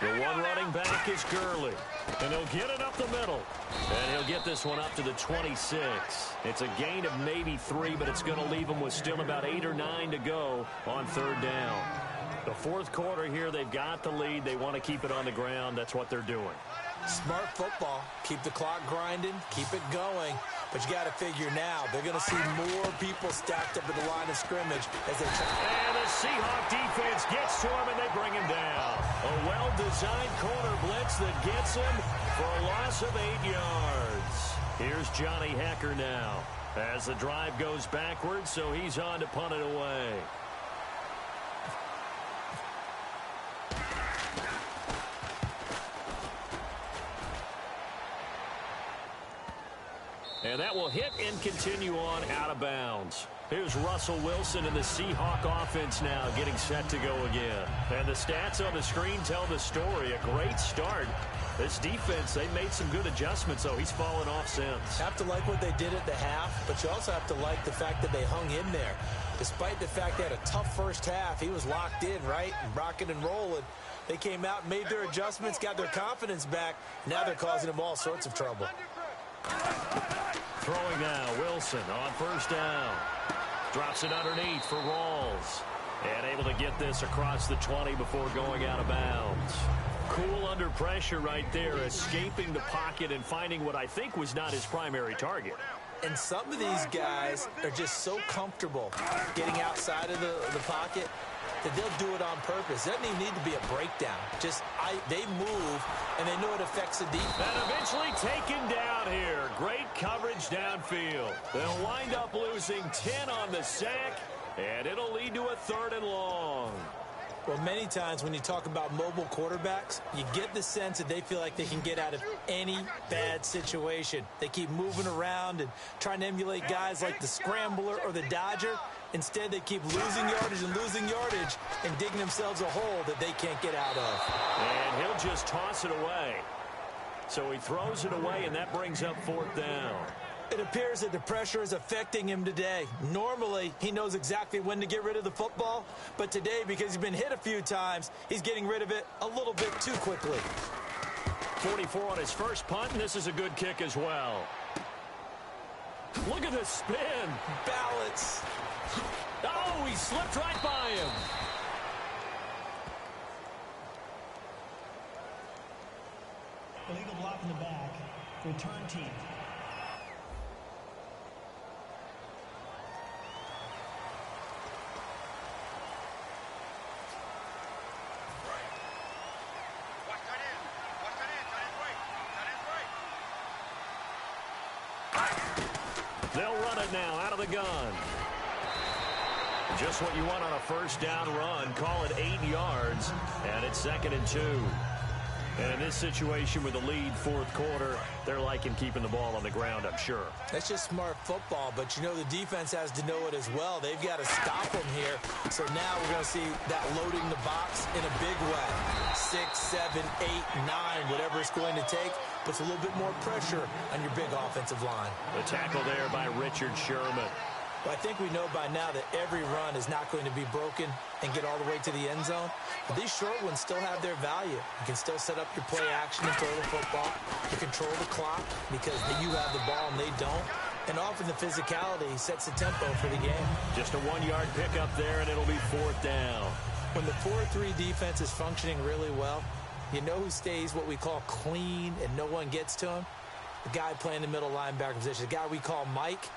The one running back is Gurley. And he'll get it up the middle. And he'll get this one up to the 26. It's a gain of maybe 3, but it's going to leave him with still about 8 or 9 to go on 3rd down. The 4th quarter here, they've got the lead. They want to keep it on the ground. That's what they're doing. Smart football. Keep the clock grinding. Keep it going. But you got to figure now, they're going to see more people stacked up at the line of scrimmage as they try. And the Seahawk defense gets to him, and they bring him down. A well-designed corner blitz that gets him for a loss of 8 yards. Here's Johnny Hecker now as the drive goes backwards, so he's on to punt it away. And that will hit and continue on out of bounds. Here's Russell Wilson in the Seahawk offense now getting set to go again. And the stats on the screen tell the story. A great start. This defense, they made some good adjustments, though. He's fallen off since. Have to like what they did at the half, but you also have to like the fact that they hung in there. Despite the fact they had a tough first half, he was locked in, right? Rocking and rolling. They came out, made their adjustments, got their confidence back. Now they're causing them all sorts of trouble. Throwing now, Wilson on 1st down. Drops it underneath for Rawls. And able to get this across the 20 before going out of bounds. Cool under pressure right there, escaping the pocket and finding what I think was not his primary target. And some of these guys are just so comfortable getting outside of the pocket that they'll do it on purpose. It doesn't even need to be a breakdown. They move, and they know it affects the defense. And eventually taken down here. Great coverage downfield. They'll wind up losing 10 on the sack, and it'll lead to a 3rd and long. Well, many times when you talk about mobile quarterbacks, you get the sense that they feel like they can get out of any bad situation. They keep moving around and trying to emulate guys like the Scrambler or the Dodger. Instead, they keep losing yardage and digging themselves a hole that they can't get out of. And he'll just toss it away. So he throws it away, and that brings up 4th down. It appears that the pressure is affecting him today. Normally, he knows exactly when to get rid of the football, but today, because he's been hit a few times, he's getting rid of it a little bit too quickly. 44 on his first punt, and this is a good kick as well. Look at the spin. Balance. Oh, he slipped right by him. Illegal block in the back. Return team. They'll run it now out of the gun. Just what you want on a 1st down run. Call it 8 yards, and it's 2nd and 2. And in this situation with the lead 4th quarter, they're liking keeping the ball on the ground, I'm sure. That's just smart football, but you know the defense has to know it as well. They've got to stop them here. So now we're going to see that loading the box in a big way. 6, 7, 8, 9, whatever it's going to take, puts a little bit more pressure on your big offensive line. The tackle there by Richard Sherman. Well, I think we know by now that every run is not going to be broken and get all the way to the end zone. But these short ones still have their value. You can still set up your play action and throw the football. You control the clock because you have the ball and they don't. And often the physicality sets the tempo for the game. Just a 1-yard pickup there, and it'll be 4th down. When the 4-3 defense is functioning really well, you know who stays what we call clean and no one gets to him? The guy playing the middle linebacker position, the guy we call Mike.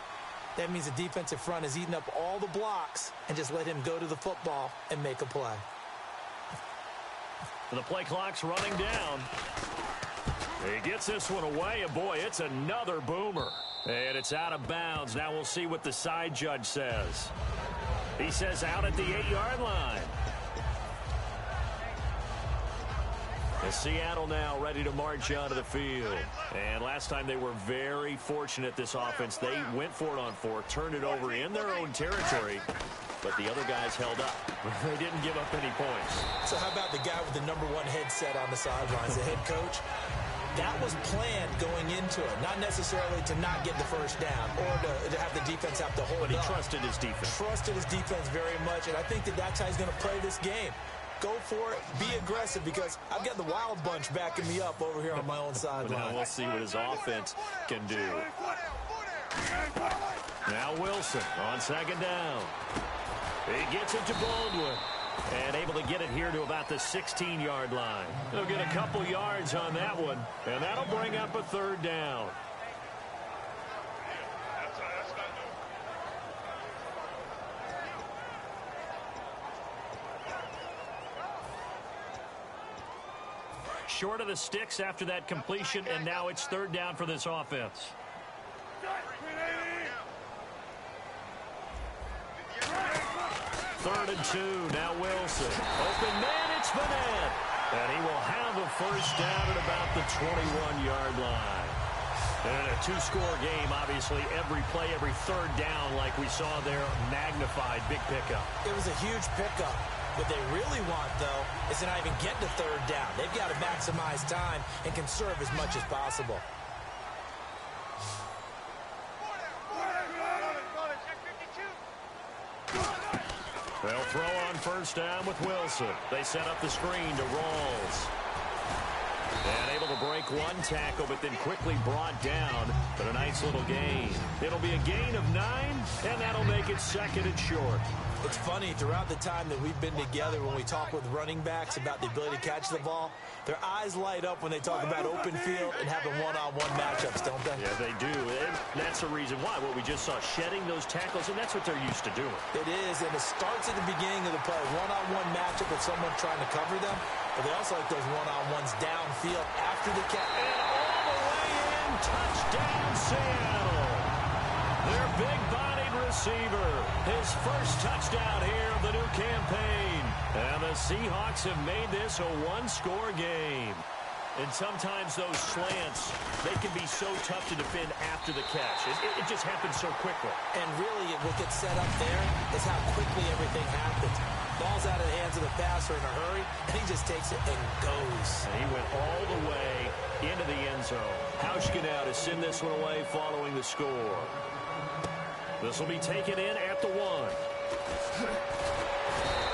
That means the defensive front is eating up all the blocks and just let him go to the football and make a play. The play clock's running down. He gets this one away, and boy, it's another boomer. And it's out of bounds. Now we'll see what the side judge says. He says out at the 8-yard line. And Seattle now ready to march onto the field. And last time they were very fortunate, this offense. They went for it on 4th, turned it over in their own territory, but the other guys held up. They didn't give up any points. So how about the guy with the #1 headset on the sidelines, the head coach? That was planned going into it, not necessarily to not get the first down or to have the defense have to hold up. But he trusted his defense. Trusted his defense very much, and I think that's how he's going to play this game. Go for it. Be aggressive because I've got the wild bunch backing me up over here on my own sideline. Now we'll see what his offense can do. Now Wilson on 2nd down. He gets it to Baldwin. And able to get it here to about the 16-yard line. They'll get a couple yards on that one. And that'll bring up a 3rd down. Short of the sticks after that completion, and now it's 3rd down for this offense. 3rd and 2. Now Wilson. Open man, it's Vanette. And he will have a first down at about the 21-yard line. And a 2-score game, obviously, every play, every 3rd down, like we saw there, magnified, big pickup. It was a huge pickup. What they really want, though, is to not even get to 3rd down. They've got to maximize time and conserve as much as possible. They'll throw on first down with Wilson. They set up the screen to Rawls. And able to break one tackle, but then quickly brought down. But a nice little gain. It'll be a gain of 9, and that'll make it 2nd and short. It's funny, throughout the time that we've been together, when we talk with running backs about the ability to catch the ball, their eyes light up when they talk about open field and having one-on-one matchups, don't they? Yeah, they do. And that's the reason why. What we just saw, shedding those tackles, and that's what they're used to doing. It is, and it starts at the beginning of the play. One-on-one matchup with someone trying to cover them, but they also like those one-on-ones downfield after the catch. And all the way in, touchdown Seattle. Their big-bodied receiver, his first touchdown here of the new campaign. And the Seahawks have made this a 1-score game. And sometimes those slants, they can be so tough to defend after the catch. It just happens so quickly. And really, what gets set up there is how quickly everything happens. Ball's out of the hands of the passer in a hurry, and he just takes it and goes. And he went all the way into the end zone. Hauschka now to send this one away following the score. This will be taken in at the 1.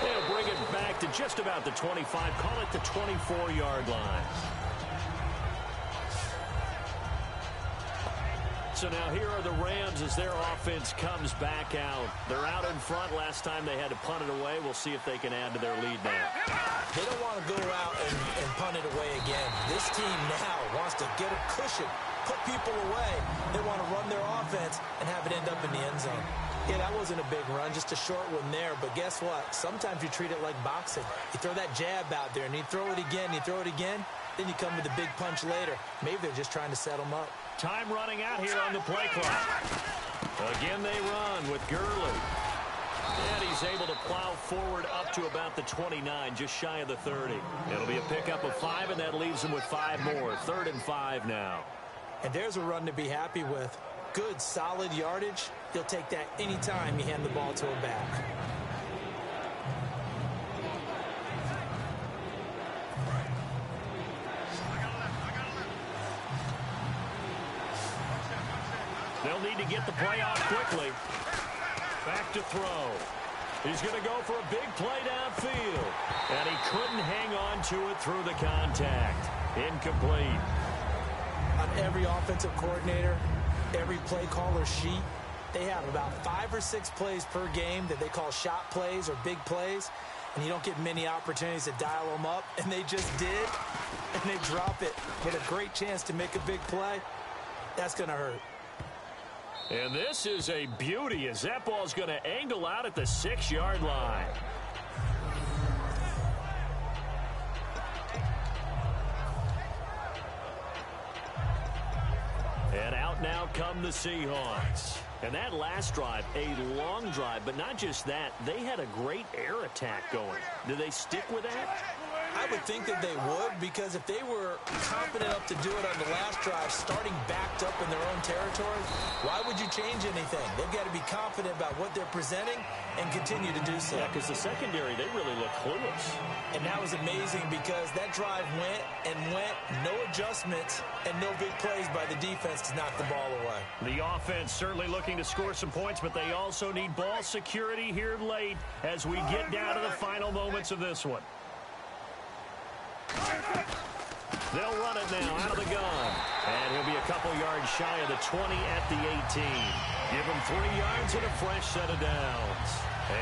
They'll bring it back to just about the 25. Call it the 24-yard line. So now here are the Rams as their offense comes back out. They're out in front. Last time they had to punt it away. We'll see if they can add to their lead now. They don't want to go out and punt it away again. This team now wants to get a cushion, put people away. They want to run their offense and have it end up in the end zone. Yeah, that wasn't a big run, just a short one there. But guess what? Sometimes you treat it like boxing. You throw that jab out there, and you throw it again, then you come with a big punch later. Maybe they're just trying to set them up. Time running out here on the play clock. Again they run with Gurley. And he's able to plow forward up to about the 29, just shy of the 30. It'll be a pickup of 5, and that leaves him with 5 more. 3rd and 5 now. And there's a run to be happy with. Good, solid yardage. You'll take that anytime you hand the ball to a back. They'll need to get the play off quickly. Back to throw. He's going to go for a big play downfield. And he couldn't hang on to it through the contact. Incomplete. On every offensive coordinator, every play caller sheet, they have about 5 or 6 plays per game that they call shot plays or big plays. And you don't get many opportunities to dial them up. And they just did. And they drop it with a great chance to make a big play. That's going to hurt. And this is a beauty as that ball's going to angle out at the 6-yard line. And out now come the Seahawks. And that last drive, a long drive, but not just that, they had a great air attack going. Did they stick with that? I would think that they would, because if they were confident enough to do it on the last drive, starting backed up in their own territory, why would you change anything? They've got to be confident about what they're presenting and continue to do so. Yeah, because the secondary, they really look clueless. And that was amazing because that drive went and went, no adjustments, and no big plays by the defense to knock the ball away. The offense certainly looking to score some points, but they also need ball security here late as we get down to the final moments of this one. They'll run it now out of the gun. And he'll be a couple yards shy of the 20 at the 18. Give him 3 yards and a fresh set of downs.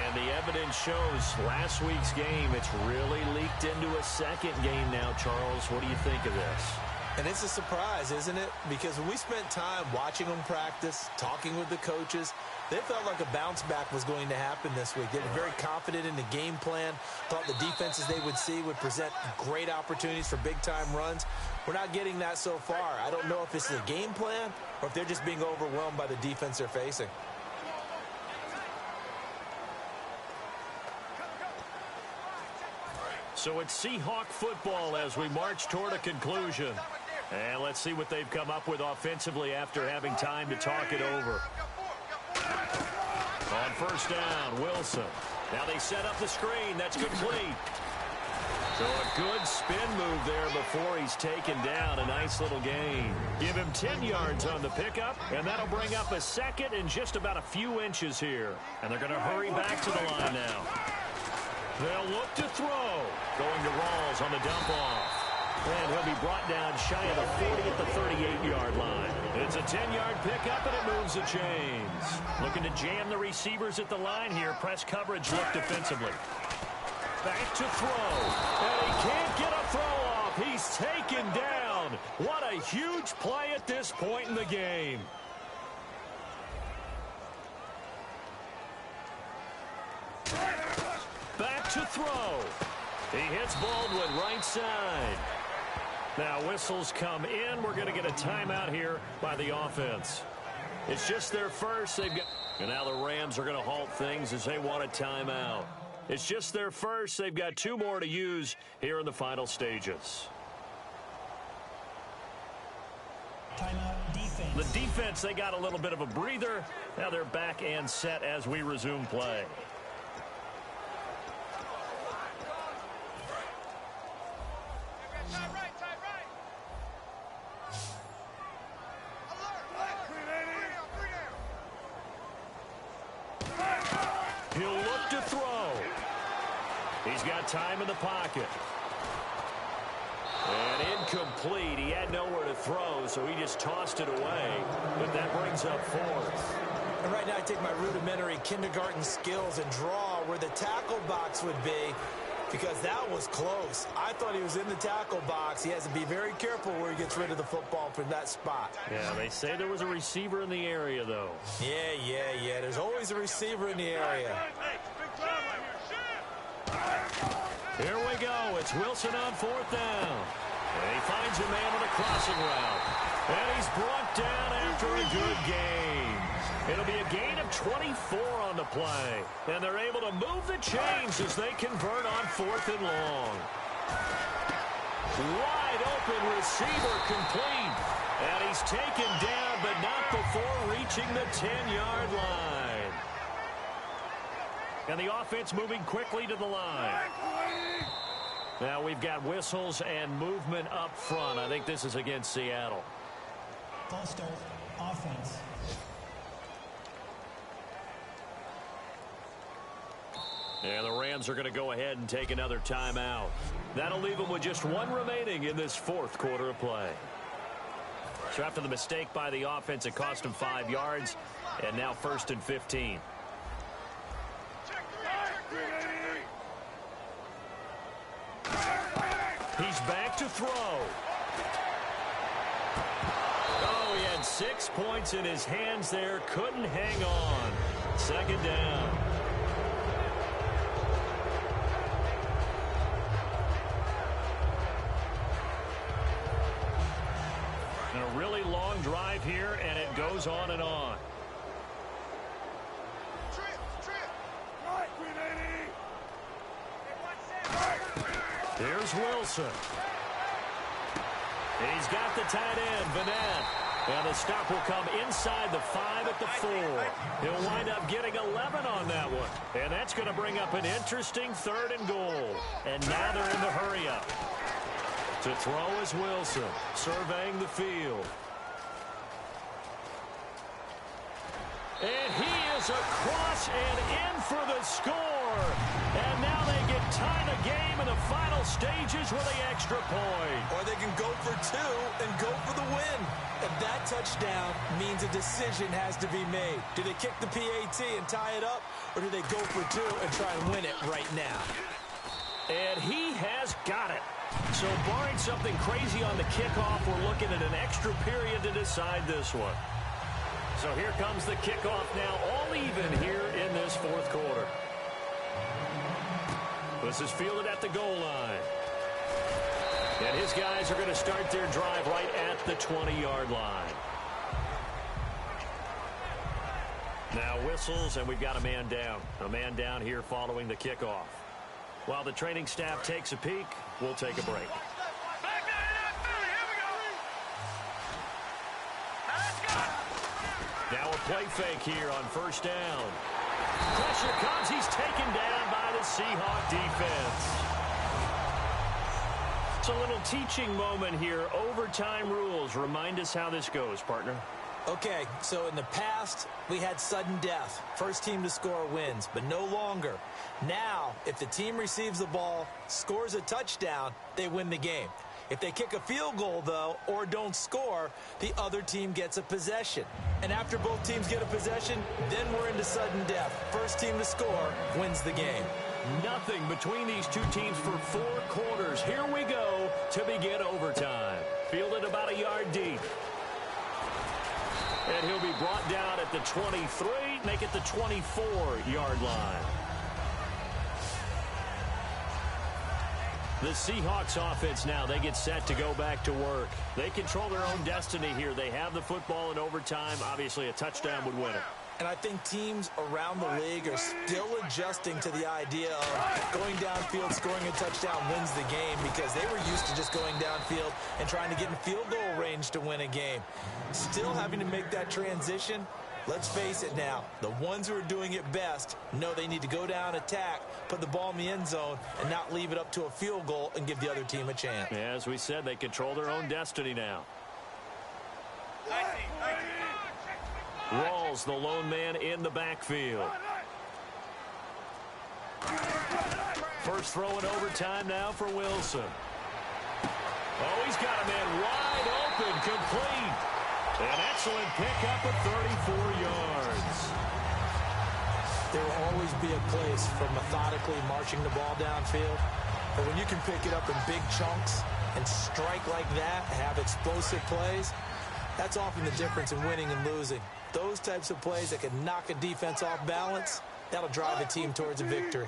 And the evidence shows last week's game, it's really leaked into a second game now, Charles. What do you think of this? And it's a surprise, isn't it? Because when we spent time watching them practice, talking with the coaches, they felt like a bounce back was going to happen this week. They were very confident in the game plan, thought the defenses they would see would present great opportunities for big-time runs. We're not getting that so far. I don't know if it's the game plan or if they're just being overwhelmed by the defense they're facing. So it's Seahawk football as we march toward a conclusion. And let's see what they've come up with offensively after having time to talk it over. On first down, Wilson. Now they set up the screen. That's complete. So a good spin move there before he's taken down. A nice little gain. Give him 10 yards on the pickup, and that'll bring up a second and just about a few inches here. And they're going to hurry back to the line now. They'll look to throw. Going to Rawls on the dump-off. And he'll be brought down shy of the 40 at the 38-yard line. It's a 10-yard pickup, and it moves the chains. Looking to jam the receivers at the line here. Press coverage look defensively. Back to throw. And he can't get a throw off. He's taken down. What a huge play at this point in the game. Back to throw. He hits Baldwin right side. Now whistles come in. We're going to get a timeout here by the offense. It's just their first. They've got, and now the Rams are going to halt things as they want a timeout. It's just their first. They've got 2 more to use here in the final stages. Timeout defense. The defense, they got a little bit of a breather. Now they're back and set as we resume play. He'll look to throw. He's got time in the pocket. And incomplete. He had nowhere to throw, so he just tossed it away. But that brings up 4th. And right now I take my rudimentary kindergarten skills and draw where the tackle box would be, because that was close. I thought he was in the tackle box. He has to be very careful where he gets rid of the football from that spot. Yeah, they say there was a receiver in the area, though. Yeah. There's always a receiver in the area. Here we go. It's Wilson on 4th down. And he finds a man on a crossing route. And he's brought down after a good gain. It'll be a gain of 24 on the play. And they're able to move the chains as they convert on 4th and long. Wide open receiver complete. And he's taken down, but not before reaching the 10-yard line. And the offense moving quickly to the line. Now we've got whistles and movement up front. I think this is against Seattle. False start, offense. And the Rams are going to go ahead and take another timeout. That'll leave them with just one remaining in this fourth quarter of play. So after the mistake by the offense, it cost them 5 yards. And now 1st and 15. He's back to throw. Oh, he had 6 points in his hands there. Couldn't hang on. 2nd down. And a really long drive here, and it goes on and on. Here's Wilson. He's got the tight end, Vanette. And the stop will come inside the 5 at the 4. He'll wind up getting 11 on that one. And that's going to bring up an interesting 3rd and goal. And now they're in the hurry-up. To throw is Wilson, surveying the field. And he is across and in for the score. And now they get tied the game in the final stages with the extra point. Or they can go for 2 and go for the win. If that touchdown means a decision has to be made. Do they kick the PAT and tie it up? Or do they go for 2 and try and win it right now? And he has got it. So barring something crazy on the kickoff, we're looking at an extra period to decide this one. So here comes the kickoff now, all even here in this fourth quarter. This is fielded at the goal line. And his guys are going to start their drive right at the 20-yard line. Now whistles, and we've got a man down. A man down here following the kickoff. While the training staff takes a peek, we'll take a break. Now a play fake here on 1st down. Pressure comes. He's taken down by the Seahawk defense. It's a little teaching moment here. Overtime rules. Remind us how this goes, partner. Okay, so in the past, we had sudden death. First team to score wins, but no longer. Now, if the team receives the ball, scores a touchdown, they win the game. If they kick a field goal, though, or don't score, the other team gets a possession. And after both teams get a possession, then we're into sudden death. First team to score wins the game. Nothing between these two teams for 4 quarters. Here we go to begin overtime. Fielded about a yard deep. And he'll be brought down at the 23, make it the 24-yard line. The Seahawks offense now, they get set to go back to work. They control their own destiny here. They have the football in overtime. Obviously, a touchdown would win it. And I think teams around the league are still adjusting to the idea of going downfield, scoring a touchdown wins the game, because they were used to just going downfield and trying to get in field goal range to win a game. Still having to make that transition. Let's face it now, the ones who are doing it best know they need to go down, attack, put the ball in the end zone, and not leave it up to a field goal and give the other team a chance. Yeah, as we said, they control their own destiny now. Rawls, the lone man in the backfield. First throw in overtime now for Wilson. Oh, he's got a man wide open, complete. An excellent pickup of 34 yards. There will always be a place for methodically marching the ball downfield. But when you can pick it up in big chunks and strike like that, have explosive plays, that's often the difference in winning and losing. Those types of plays that can knock a defense off balance, that'll drive a team towards a victory.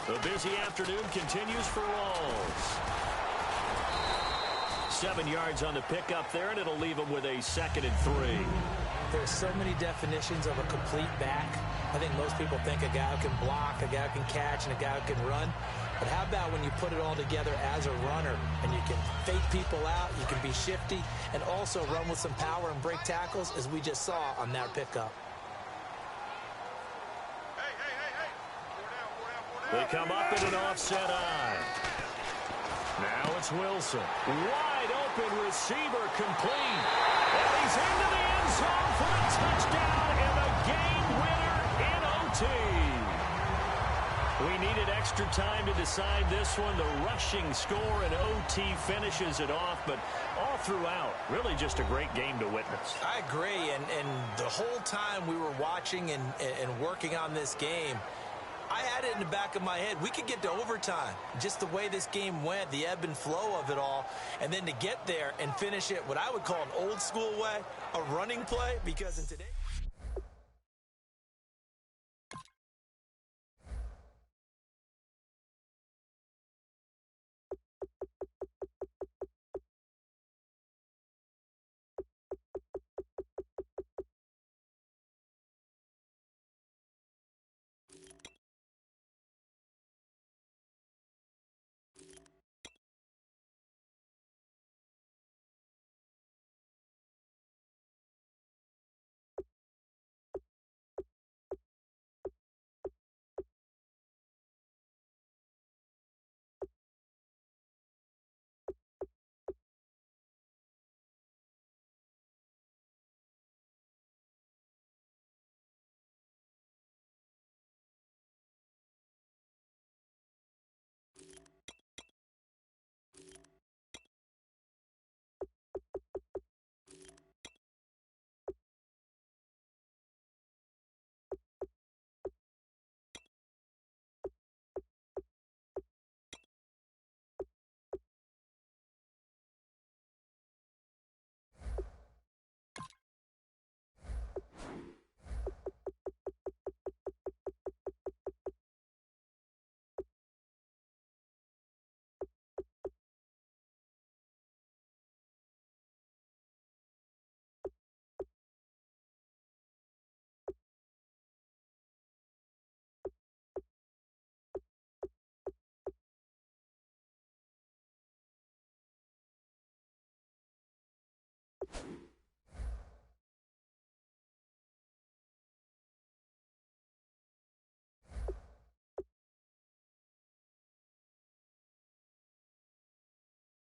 The busy afternoon continues for Rawls. 7 yards on the pickup there, and it'll leave him with a 2nd and 3. There's so many definitions of a complete back. I think most people think a guy who can block, a guy who can catch, and a guy who can run. But how about when you put it all together as a runner, and you can fake people out, you can be shifty, and also run with some power and break tackles, as we just saw on that pickup. They come up in an offset eye. Now it's Wilson. Wide open receiver, complete. And he's into the end zone for the touchdown and the game win. extra time to decide this one. The rushing score and OT finishes it off, but all throughout, really just a great game to witness. I agree, and the whole time we were watching and working on this game, I had it in the back of my head. We could get to overtime. Just the way this game went, the ebb and flow of it all, and then to get there and finish it what I would call an old school way, a running play, because in today...